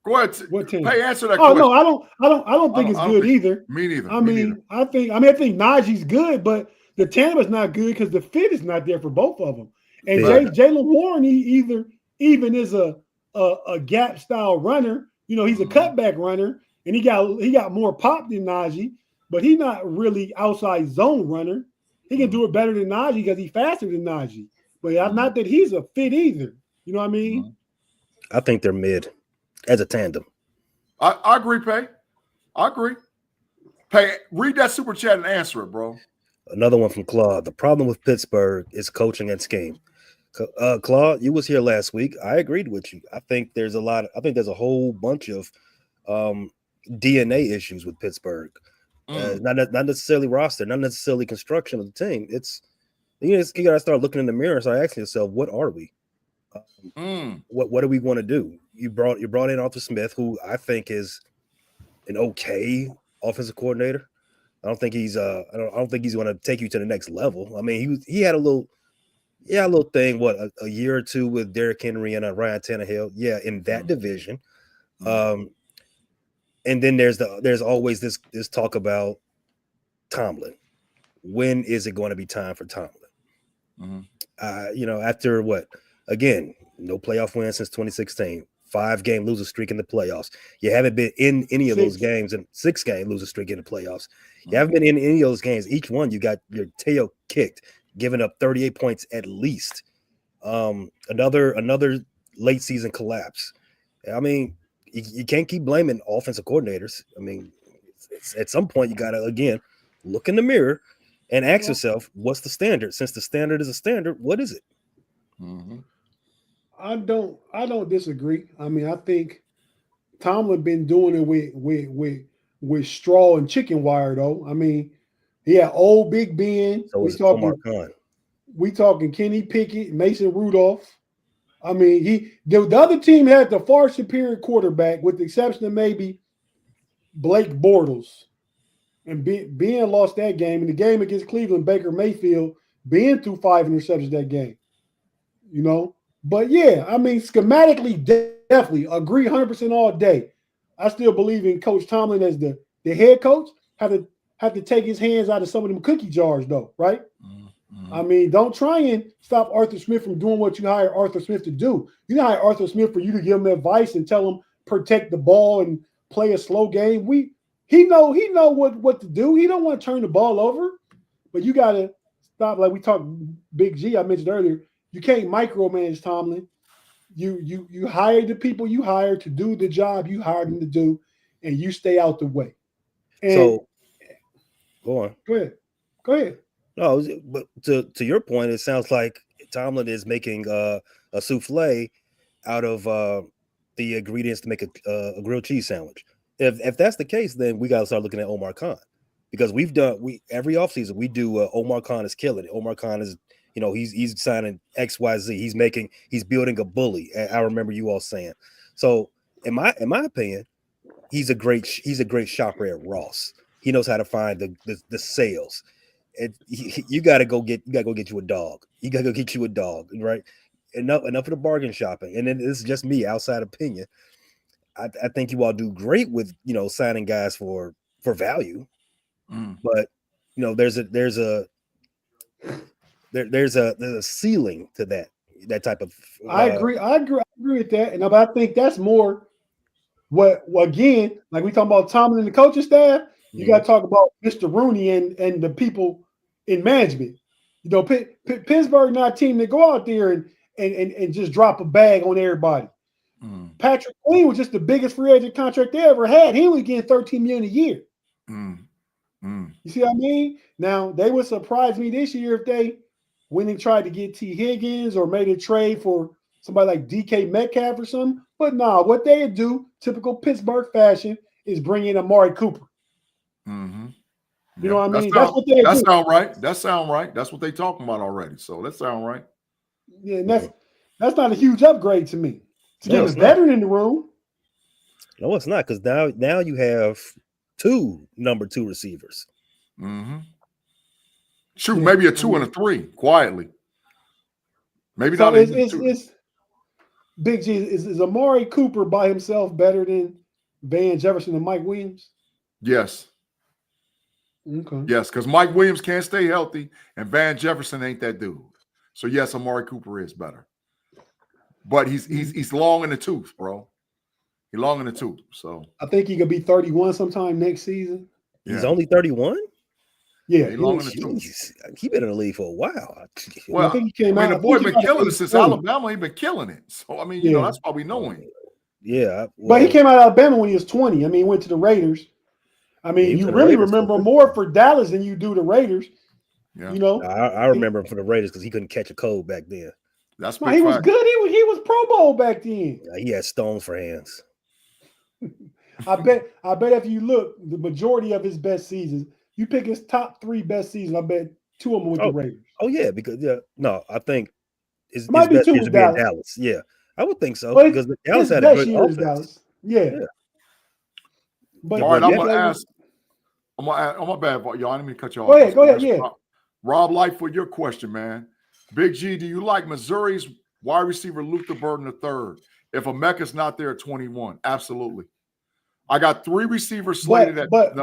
Go ahead. What tandem? Hey, answer that question. No, I don't think it's good either. Me neither. I think Najee's good, but the tandem is not good because the fit is not there for both of them. And Jaylen Warren, he even is a gap style runner. He's a cutback runner, and he got more pop than Najee, but he's not really outside zone runner. He can do it better than Najee because he's faster than Najee. But not that he's a fit either. You know what I mean? I think they're mid as a tandem. I agree, Pay. I agree. Pay, read that super chat and answer it, bro. Another one from Claude. The problem with Pittsburgh is coaching and scheme. Claude, you was here last week. I agreed with you. I think there's a whole bunch of DNA issues with Pittsburgh. Not necessarily roster, not necessarily construction of the team. It's you got to start looking in the mirror and start asking yourself, what are we? What do we want to do? You brought in Arthur Smith, who I think is an okay offensive coordinator. I don't think he's I don't think he's going to take you to the next level. I mean, he had a little thing, a year or two with Derrick Henry and Ryan Tannehill. Yeah, in that division. And then there's always this talk about Tomlin. When is it going to be time for Tomlin? After what? Again, no playoff win since 2016. 5-game losing streak in the playoffs. You haven't been in any of those games, and 6-game losing streak in the playoffs. You haven't been in any of those games. Each one you got your tail kicked, giving up 38 points at least. Another late season collapse. I mean, you can't keep blaming offensive coordinators. I mean, at some point you got to again look in the mirror and ask yourself, what's the standard? Since the standard is a standard, what is it? Mm-hmm. I don't disagree. I mean, I think Tomlin been doing it with straw and chicken wire, though. I mean, he had old Big Ben. So it's Omar Khan. We talking Kenny Pickett, Mason Rudolph. I mean, the other team had the far superior quarterback, with the exception of maybe Blake Bortles. And Ben lost that game. In the game against Cleveland, Baker Mayfield, Ben threw 5 interceptions that game. But yeah, I mean, schematically, definitely agree 100% all day. I still believe in Coach Tomlin as the head coach. Have to take his hands out of some of them cookie jars, though, right? Mm-hmm. I mean, don't try and stop Arthur Smith from doing what you hire Arthur Smith to do. You don't hire Arthur Smith for you to give him advice and tell him protect the ball and play a slow game. He know what to do. He don't want to turn the ball over, but you got to stop. Like we talked, Big G, I mentioned earlier. You can't micromanage Tomlin. You hire the people you hire to do the job you hired them to do, and you stay out the way. And so, go on. Go ahead. No, but to your point, it sounds like Tomlin is making a souffle out of the ingredients to make a grilled cheese sandwich. If that's the case, then we got to start looking at Omar Khan, because every offseason we do Omar Khan is killing it. Omar Khan is, he's signing XYZ. He's building a bully. I remember you all saying. So in my opinion, he's a great shopper at Ross. He knows how to find the sales. You got to go get you a dog. You got to go get you a dog, right? Enough of the bargain shopping. And then this is just me, outside opinion. I think you all do great with signing guys for value, but there's a ceiling to that type of. I agree with that, but I think that's more what again, like we talking about Tomlin and the coaching staff. You got to talk about Mr. Rooney and the people in management. Pittsburgh not a team that go out there and just drop a bag on everybody. Patrick Queen was just the biggest free agent contract they ever had. He was getting $13 million a year. You see what I mean? Now, they would surprise me this year if they went and tried to get T. Higgins or made a trade for somebody like DK Metcalf or something. But nah, what they would do, typical Pittsburgh fashion, is bring in Amari Cooper. Mm-hmm. You know what I mean? That's what they do. That sound right. That sound right. That's what they talking about already. So that sound right. Yeah, and that's not a huge upgrade to me. To get a veteran in the room. No, it's not, because now you have 2 number 2 receivers. Mm-hmm. Shoot, maybe a 2 and a 3 quietly. Maybe so not. It's Big G. Is Amari Cooper by himself better than Van Jefferson and Mike Williams? Yes. Okay. Yes, because Mike Williams can't stay healthy, and Van Jefferson ain't that dude. So yes, Amari Cooper is better. But he's long in the tooth, bro. He's long in the tooth. So I think he could be 31 sometime next season. He's only 31? Yeah, he's long in the tooth. He been in the league for a while. Well, I think he came out. The boy been killing it since Alabama. He been killing it. So I mean, that's why we know him. Yeah. But he came out of Alabama when he was 20. I mean, he went to the Raiders. I mean, you really remember more for Dallas than you do the Raiders. Yeah. I remember him for the Raiders because he couldn't catch a cold back then. That's he was good. He was Pro Bowl back then. He had stones for hands. I bet if you look, the majority of his best seasons, you pick his top 3 best seasons, I bet 2 of them with the Raiders. Oh yeah, because I think his might best be 2 years with would be in Dallas. Dallas. Yeah, I would think so, Well, because Dallas had a good offense. Dallas. Yeah. But all right, I'm gonna ask. I'm my bad, y'all. I didn't mean to cut you off. Go ahead. Yeah. Rob Lightfoot, your question, man. Big G, do you like Missouri's wide receiver Luther Burden III? If Emeka's not there at 21, absolutely. I got 3 receivers slated but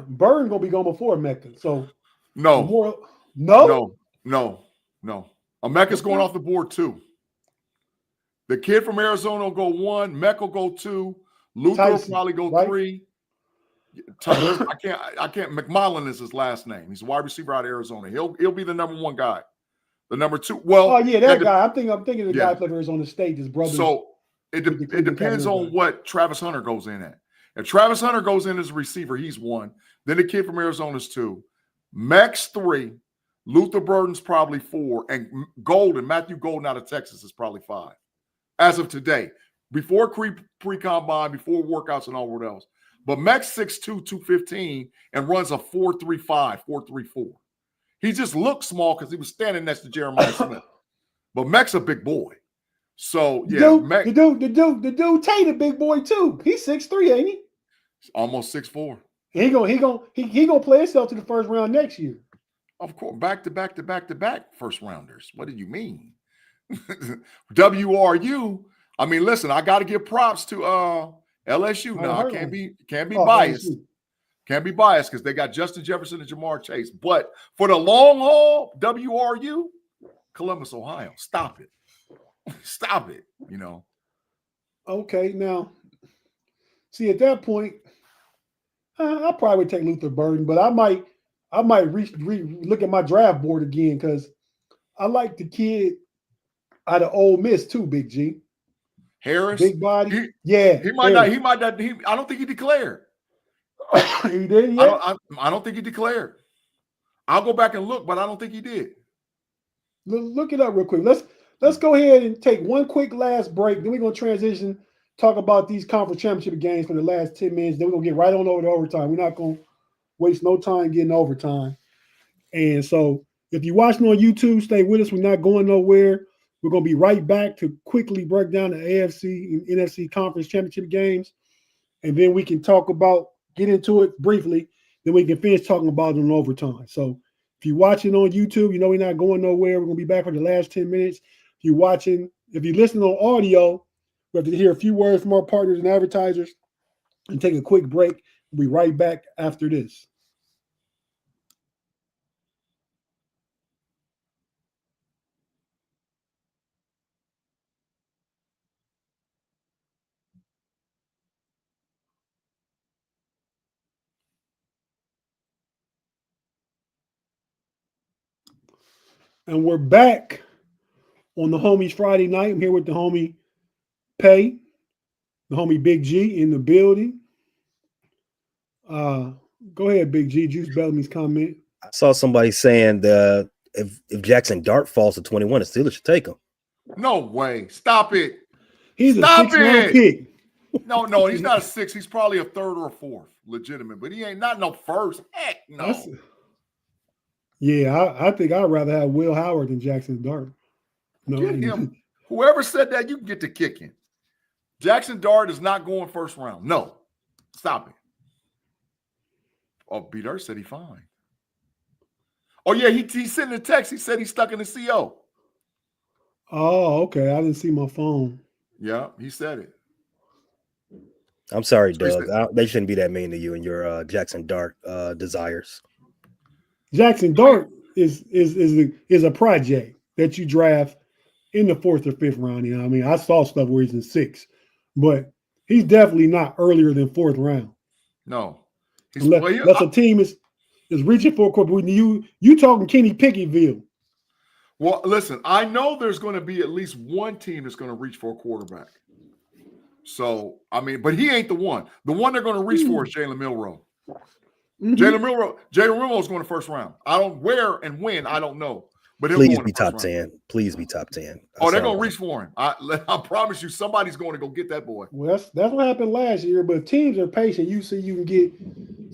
Burden gonna be going before Emeka. So no. No. Emeka's going off the board 2. The kid from Arizona will go 1. Meck will go 2. Luther will probably go 3. I can't. McMullen is his last name. He's a wide receiver out of Arizona. He'll be the number 1 guy. The number 2. Well, oh yeah, that guy. I'm thinking the guy played for Arizona State. His brother. So it depends on what Travis Hunter goes in at. If Travis Hunter goes in as a receiver, he's 1. Then the kid from Arizona is 2. Max 3. Luther Burden's probably 4. And Matthew Golden out of Texas is probably 5. As of today, before pre-combine, before workouts and all what else. But Max 6'2", 215 and runs a 4.35, 4.34. He just looked small because he was standing next to Jeremiah Smith. But Max a big boy. So yeah, the dude Tate a big boy too. He's 6'3", ain't he? Almost 6'4". He gonna play himself to the first round next year. Of course, back to back first rounders. What did you mean? WRU. I mean, listen, I got to give props to LSU. Now I can't be biased. LSU. Can't be biased because they got Justin Jefferson and Jamar Chase. But for the long haul, WRU, Columbus, Ohio. Stop it. Stop it. You know. Okay, now, see at that point, I probably would take Luther Burden, but I might look at my draft board again because I like the kid out of Ole Miss too, Big G. Harris, big body. He might not. I don't think he declared. He did yet? I don't think he declared. I'll go back and look, but I don't think he did. Look it up real quick. Let's go ahead and take one quick last break. Then we're gonna transition, talk about these conference championship games for the last 10 minutes. Then we're gonna get right on over to overtime. We're not gonna waste no time getting overtime. And so, if you're watching on YouTube, stay with us. We're not going nowhere. We're gonna be right back to quickly break down the AFC and NFC conference championship games, and then we can get into it briefly. Then we can finish talking about it in overtime. So, if you're watching on YouTube, you know we're not going nowhere. We're gonna be back for the last 10 minutes. If you're listening on audio, we have to hear a few words from our partners and advertisers and take a quick break. We'll be right back after this. And we're back on the homies Friday night. I'm here with the homie Pay, the homie Big G in the building. Go ahead, Big G. Juice Bellamy's comment. I saw somebody saying that if Jackson Dart falls to 21, the Steelers should take him. No way. Stop it. He's a 6th-round pick. No, he's not a 6. He's probably a 3rd or a 4th, legitimate. But he ain't not no 1st. Heck no. I think I'd rather have Will Howard than Jackson Dart. No, get him. Whoever said that, you can get to kicking. Jackson Dart is not going first round. No. Stop it. Oh, B. Dirt said he fine. Oh, yeah, he sent a text. He said he's stuck in the CO. Oh, okay. I didn't see my phone. Yeah, he said it. I'm sorry, Doug. They shouldn't be that mean to you and your Jackson Dart desires. Jackson Dart is a project that you draft in the 4th or 5th round. You know, I mean, I saw stuff where he's in 6, but he's definitely not earlier than 4th round. No, unless a team is reaching for a quarterback. You talking Kenny Pickett'ville? Well, listen, I know there's going to be at least one team that's going to reach for a quarterback. So I mean, but he ain't the one. The one they're going to reach for is Jalen Milroe. Mm-hmm. Jalen Milroe is going to first round. I don't where and when, I don't know. But please be top 10. Please be top 10. Oh, they're going to reach for him. I promise you, somebody's going to go get that boy. Well, that's what happened last year. But if teams are patient, you see you can get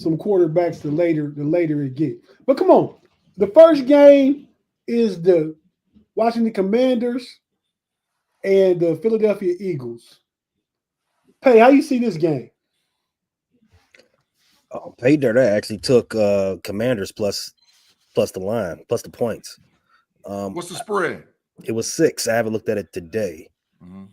some quarterbacks the later it get. But come on, the first game is the Washington Commanders and the Philadelphia Eagles. Pay, how you see this game? Oh, Pay Dirt actually took Commanders plus the line, plus the points. What's the spread? It was 6. I haven't looked at it today. Mm-hmm.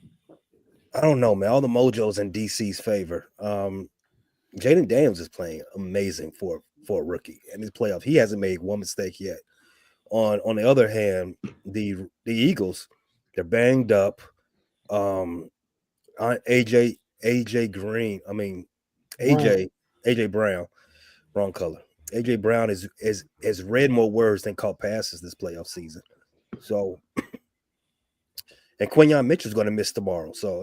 I don't know, man. All the mojo's in DC's favor. Jaden Daniels is playing amazing for a rookie in his playoff. He hasn't made one mistake yet. On the other hand, the Eagles, they're banged up. AJ Green, I mean AJ Brown, wrong color. AJ Brown has read more words than caught passes this playoff season. So, and Quinyon Mitchell's going to miss tomorrow. So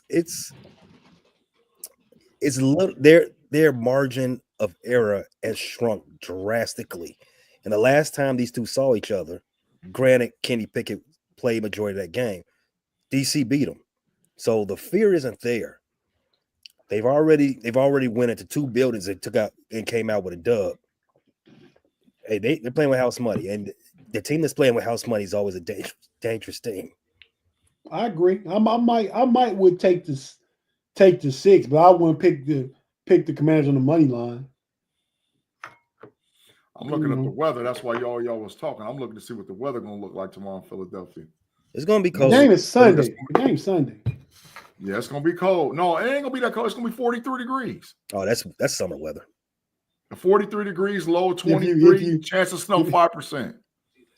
it's a little, their margin of error has shrunk drastically. And the last time these two saw each other, granted, Kenny Pickett played majority of that game, DC beat them. So the fear isn't there. They've already went into two buildings and took out and came out with a dub. Hey, they're playing with house money, and the team that's playing with house money is always a dangerous team. I agree. I might would take the 6, but I wouldn't pick the Commanders on the money line. I'm looking at the weather. That's why y'all was talking. I'm looking to see what the weather gonna look like tomorrow in Philadelphia. It's gonna be cold. The game is Sunday. The game's Sunday. Yeah, it's gonna be cold. No, it ain't gonna be that cold. It's gonna be 43 degrees. Oh, that's summer weather. 43 degrees, low 23, chance of snow 5%.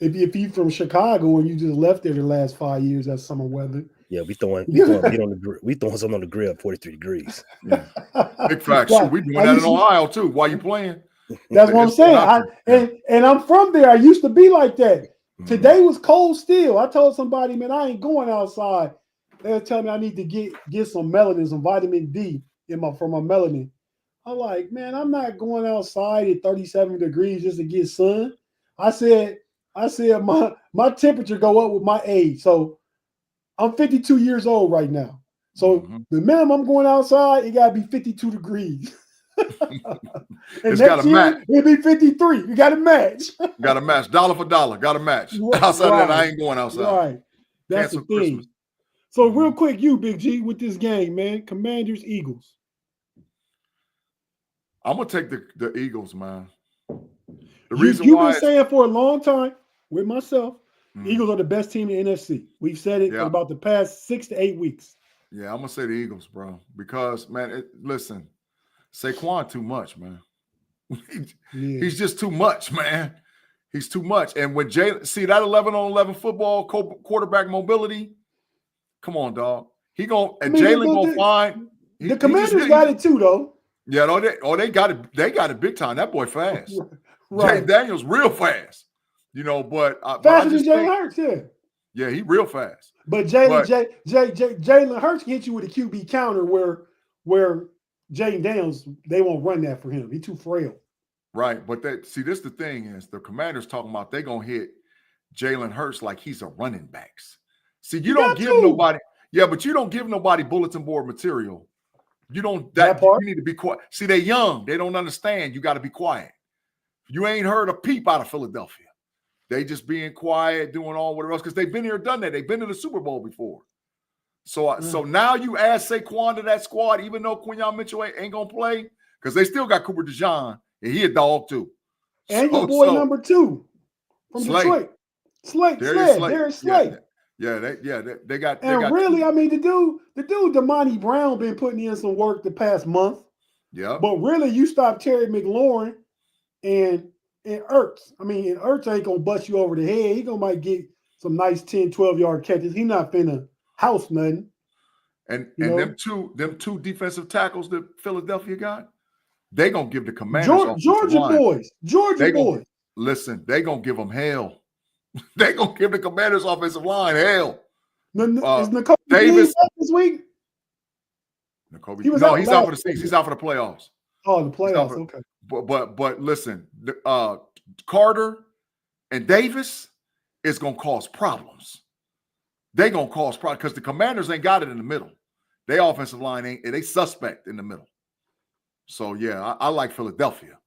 If you from Chicago and you just left there the last 5 years, that's summer weather. Yeah, we throwing something on the grill at 43 degrees. Yeah. Big facts. Right. We doing that in Ohio too. While you playing? That's what I'm saying. And I'm from there. I used to be like that. Today was cold still. I told somebody, man, I ain't going outside. They'll tell me I need to get some melanin, some vitamin D for my melanin. I'm like, man, I'm not going outside at 37 degrees just to get sun. I said my temperature go up with my age. So I'm 52 years old right now. So the minimum I'm going outside, it gotta be 52 degrees. And it's got to match. It'll be 53. You got to match. Got to match. Dollar for dollar. Got to match. Outside of that, I ain't going outside. Right. That's the thing. Christmas. So real quick, you Big G with this game, man. Commanders, Eagles. I'm gonna take the Eagles, man. The reason you've been saying for a long time with myself, Eagles are the best team in the NFC. We've said it for about the past 6 to 8 weeks. Yeah, I'm gonna say the Eagles, bro. Because man, listen. Saquon too much, man. He's just too much, man. He's too much. And when see that 11-on-11 football quarterback mobility, come on, dog. Jalen gonna find the Commanders got it too, though. Yeah, they got it. They got it big time. That boy fast. Right. Jay Daniels real fast. But faster than Jalen Hurts, yeah. Yeah, he real fast. But Jalen Hurts can hit you with a QB counter where Jay Daniels, they won't run that for him. He's too frail. Right. But this the thing is the Commanders talking about they going to hit Jalen Hurts like he's a running backs. See, you don't give nobody. Yeah, but you don't give nobody bulletin board material. You don't. That part? You need to be quiet. See, they're young. They don't understand. You got to be quiet. You ain't heard a peep out of Philadelphia. They just being quiet, doing all whatever else because they've been here, done that. They've been to the Super Bowl before. So now you add Saquon to that squad, even though Quinyon Mitchell ain't gonna play, because they still got Cooper DeJean, and he a dog too. And your boy number 2 from Detroit, Slate. Yeah, they got. And really, I mean, the dude, Damani Brown, been putting in some work the past month. Yeah. But really, you stop Terry McLaurin and Ertz. I mean, and Ertz ain't gonna bust you over the head. He might get some nice 10, 12-yard catches. He not finna house nothing. And them two defensive tackles that Philadelphia got, they gonna give the Commanders Georgia boys. Listen, they gonna give them hell. They gonna give the Commanders offensive line hell. Is N'Kobe Davis this week? He's out for the season. He's out for the playoffs. Oh, the playoffs. Okay. But listen, Carter and Davis is gonna cause problems. They gonna cause problems because the Commanders ain't got it in the middle. Their offensive line they suspect in the middle. So yeah, I like Philadelphia.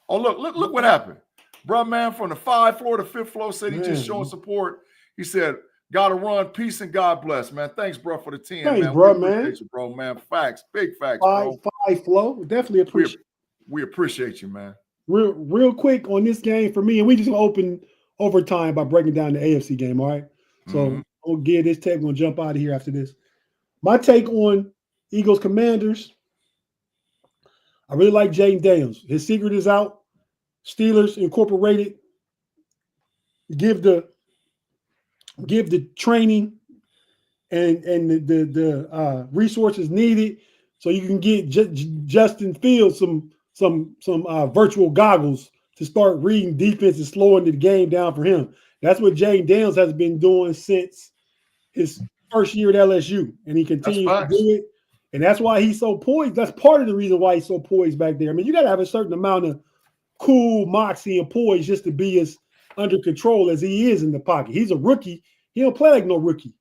Oh look what happened, bro, man. From the 5th floor to 5th floor said he just showing support. He said, "Gotta run, peace and God bless, man. Thanks, bro, for the 10, thanks, man. Bro, man. You, bro, man. Facts, big facts, bro. 5 flow, definitely appreciate. We appreciate you, man. Real quick on this game for me, and we just open overtime by breaking down the AFC game. All right. So I'll give this take. We're gonna jump out of here after this. My take on Eagles Commanders. I really like Jaden Daniels. His secret is out. Steelers Incorporated give the training and the resources needed, so you can get Justin Fields some virtual goggles to start reading defense and slowing the game down for him. That's what Jay Daniels has been doing since his first year at LSU, and he continues to do it. And that's why he's so poised. That's part of the reason why he's so poised back there. I mean, you got to have a certain amount of cool moxie and poise just to be as under control as he is in the pocket. He's a rookie. He don't play like no rookie.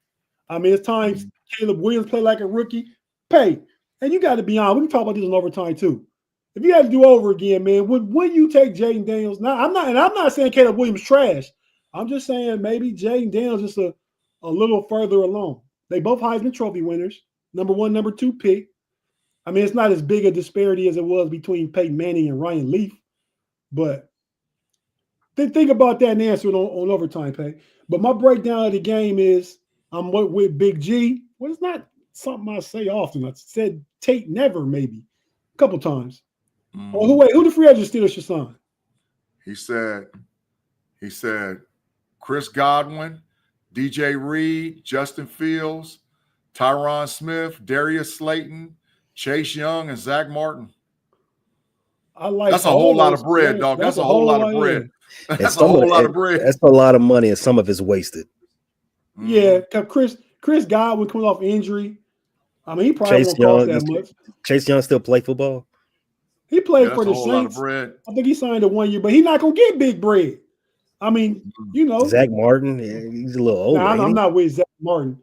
I mean, it's times Caleb Williams play like a rookie. And you got to be honest. We can talk about this in overtime too. If you had to do over again, man, would you take Jaden Daniels? Now, I'm not saying Caleb Williams trash. I'm just saying maybe Jaden Daniels just a little further along. They both Heisman Trophy winners, number 1, number 2 pick. I mean, it's not as big a disparity as it was between Peyton Manning and Ryan Leaf, but think about that and answer it on overtime, Pay. But my breakdown of the game is I'm with Big G. Well, it's not something I say often. I said Tate never, maybe a couple times. Who the free agent Steelers should sign? He said Chris Godwin, DJ Reed, Justin Fields, Tyron Smith, Darius Slayton, Chase Young, and Zach Martin. That's a whole lot of bread, dog. That's a whole lot of bread. That's a whole lot of bread. That's a lot of money, and some of it's wasted. Yeah, because Chris Godwin coming off injury. I mean, he probably won't cost that much. Chase Young still play football? He played for the Saints. I think he signed a 1 year, but he's not gonna get big bread. I mean, Zach Martin, he's a little older. I'm not with Zach Martin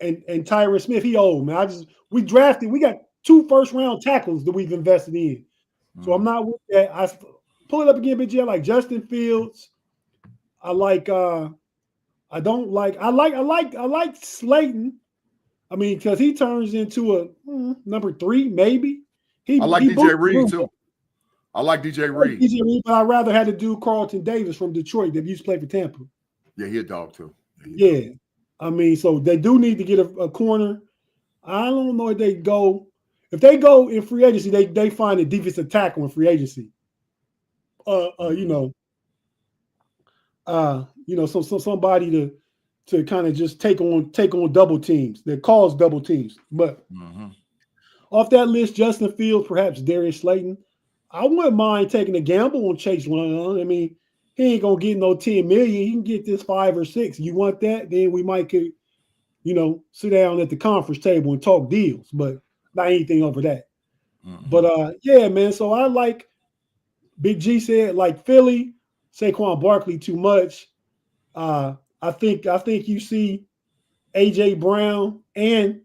and Tyron Smith. He old, man. We got 2 first-round tackles that we've invested in. So I'm not with that. I pull it up again, Big G. I like Justin Fields. I like Slayton. I mean, because he turns into a number 3, maybe. I like DJ Reed too. I like DJ Reed. But I'd rather have to do Carlton Davis from Detroit that used to play for Tampa. Yeah, he a dog too. Yeah. I mean, so they do need to get a corner. I don't know if they go in free agency, they find a defensive tackle in free agency. Somebody to kind of just take on double teams that cause double teams. But off that list, Justin Fields, perhaps Darius Slayton. I wouldn't mind taking a gamble on Chase Young. I mean, he ain't gonna get no 10 million. He can get this 5 or 6. You want that? Then we might could, sit down at the conference table and talk deals, but not anything over that. But yeah, man. So I like Big G said, like Philly, Saquon Barkley too much. I think you see AJ Brown and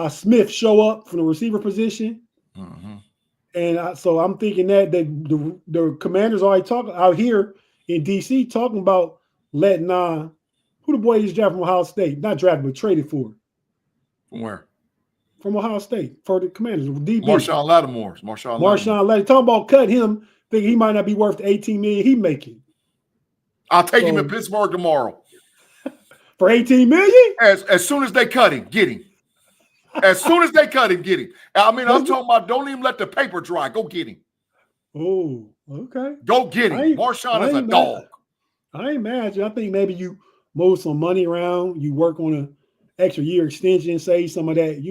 Smith show up from the receiver position. And so I'm thinking that the Commanders already talking out here in DC talking about letting who the boy is drafted from Ohio State, not drafted but traded for. From where? From Ohio State for the Commanders. DB. Marshawn Lattimore. Marshawn Lattimore. Talking about cut him, thinking he might not be worth the $18 million he making. I'll take him in Pittsburgh tomorrow. For $18 million? As soon as they cut him, get him. As soon as they cut him, get him. I mean, I'm talking about don't even let the paper dry. Go get him. Oh, okay. Go get him. Marshawn is a dog. I ain't mad. I think maybe you move some money around. You work on an extra year extension, save some of that,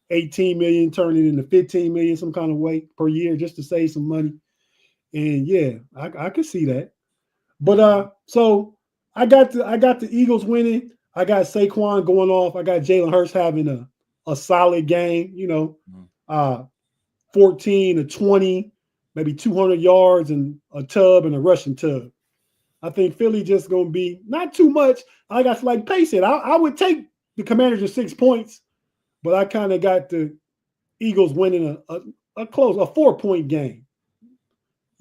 18 million, turn it into 15 million some kind of way per year just to save some money. And yeah, I could see that. But so I got the Eagles winning. I got Saquon going off. I got Jalen Hurts having a solid game, 14 to 20, maybe 200 yards and a tub and a rushing tub. I think Philly just going to be not too much. I got like Pace said, I would take the Commanders at 6 points, but I kind of got the Eagles winning a 4-point game,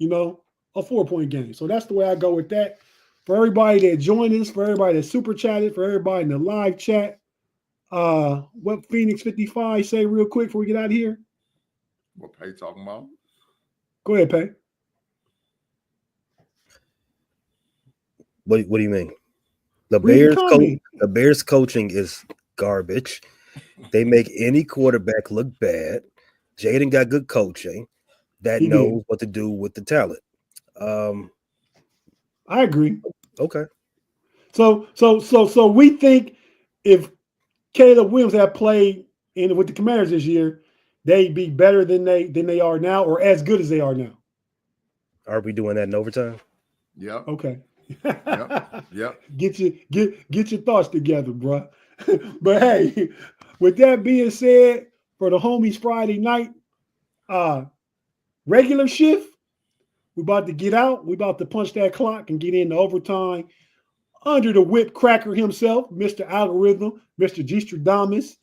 a 4-point game. So that's the way I go with that. For everybody that joined us, for everybody that super chatted, for everybody in the live chat, what Phoenix 55 say real quick before we get out of here? What Pay talking about? Go ahead, Pay. What do you mean? The Bears coaching is garbage. They make any quarterback look bad. Jaden got good coaching that knows what to do with the talent. I agree. Okay. So we think if Caleb Williams had played with the Commanders this year, they'd be better than they are now, or as good as they are now. Are we doing that in overtime? Yep. Okay. Yep. Get your thoughts together, bro. But hey, with that being said, for the homies Friday night regular shift, we about to get out. We about to punch that clock and get into overtime under the whip cracker himself, Mr. Algorithm, Mr. G. Stradamus,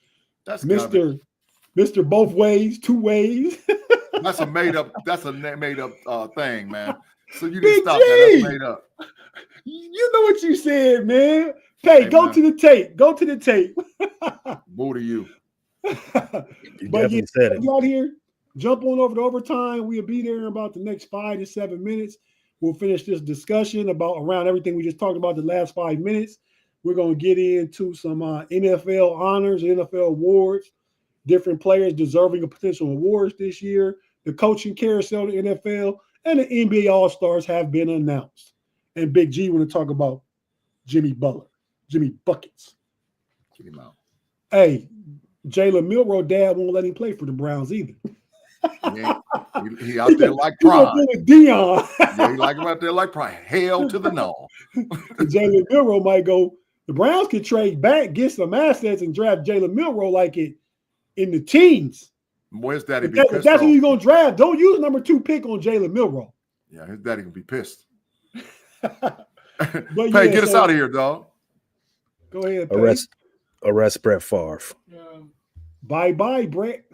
That's Mr. Both Ways, Two Ways. That's a made up thing, man. So you Big didn't stop G. that. That's made up. You know what you said, man. Hey, go man. to the tape. Go to the tape. Boo to you. You But definitely said it. you out here, jump on over to overtime. We'll be there in about the next 5 to 7 minutes. We'll finish this discussion around everything we just talked about the last 5 minutes. We're going to get into some NFL honors, NFL awards, different players deserving of potential awards this year, the coaching carousel of the NFL, and the NBA All-Stars have been announced. And Big G want to talk about Jimmy Butler, Jimmy Buckets. Get him out. Hey, Jalen Milroe dad won't let him play for the Browns either. He out there like prime. Dion. Yeah, he like him out there like prime. Hell to the no. Jalen Milroe might go. The Browns could trade back, get some assets, and draft Jalen Milroe like it in the teens. Where's daddy? If that's who you're gonna draft, don't use number 2 pick on Jalen Milroe. Yeah, his daddy gonna be pissed. But Hey, get us out of here, dog. Go ahead. Arrest Brett Favre. Bye, Brett.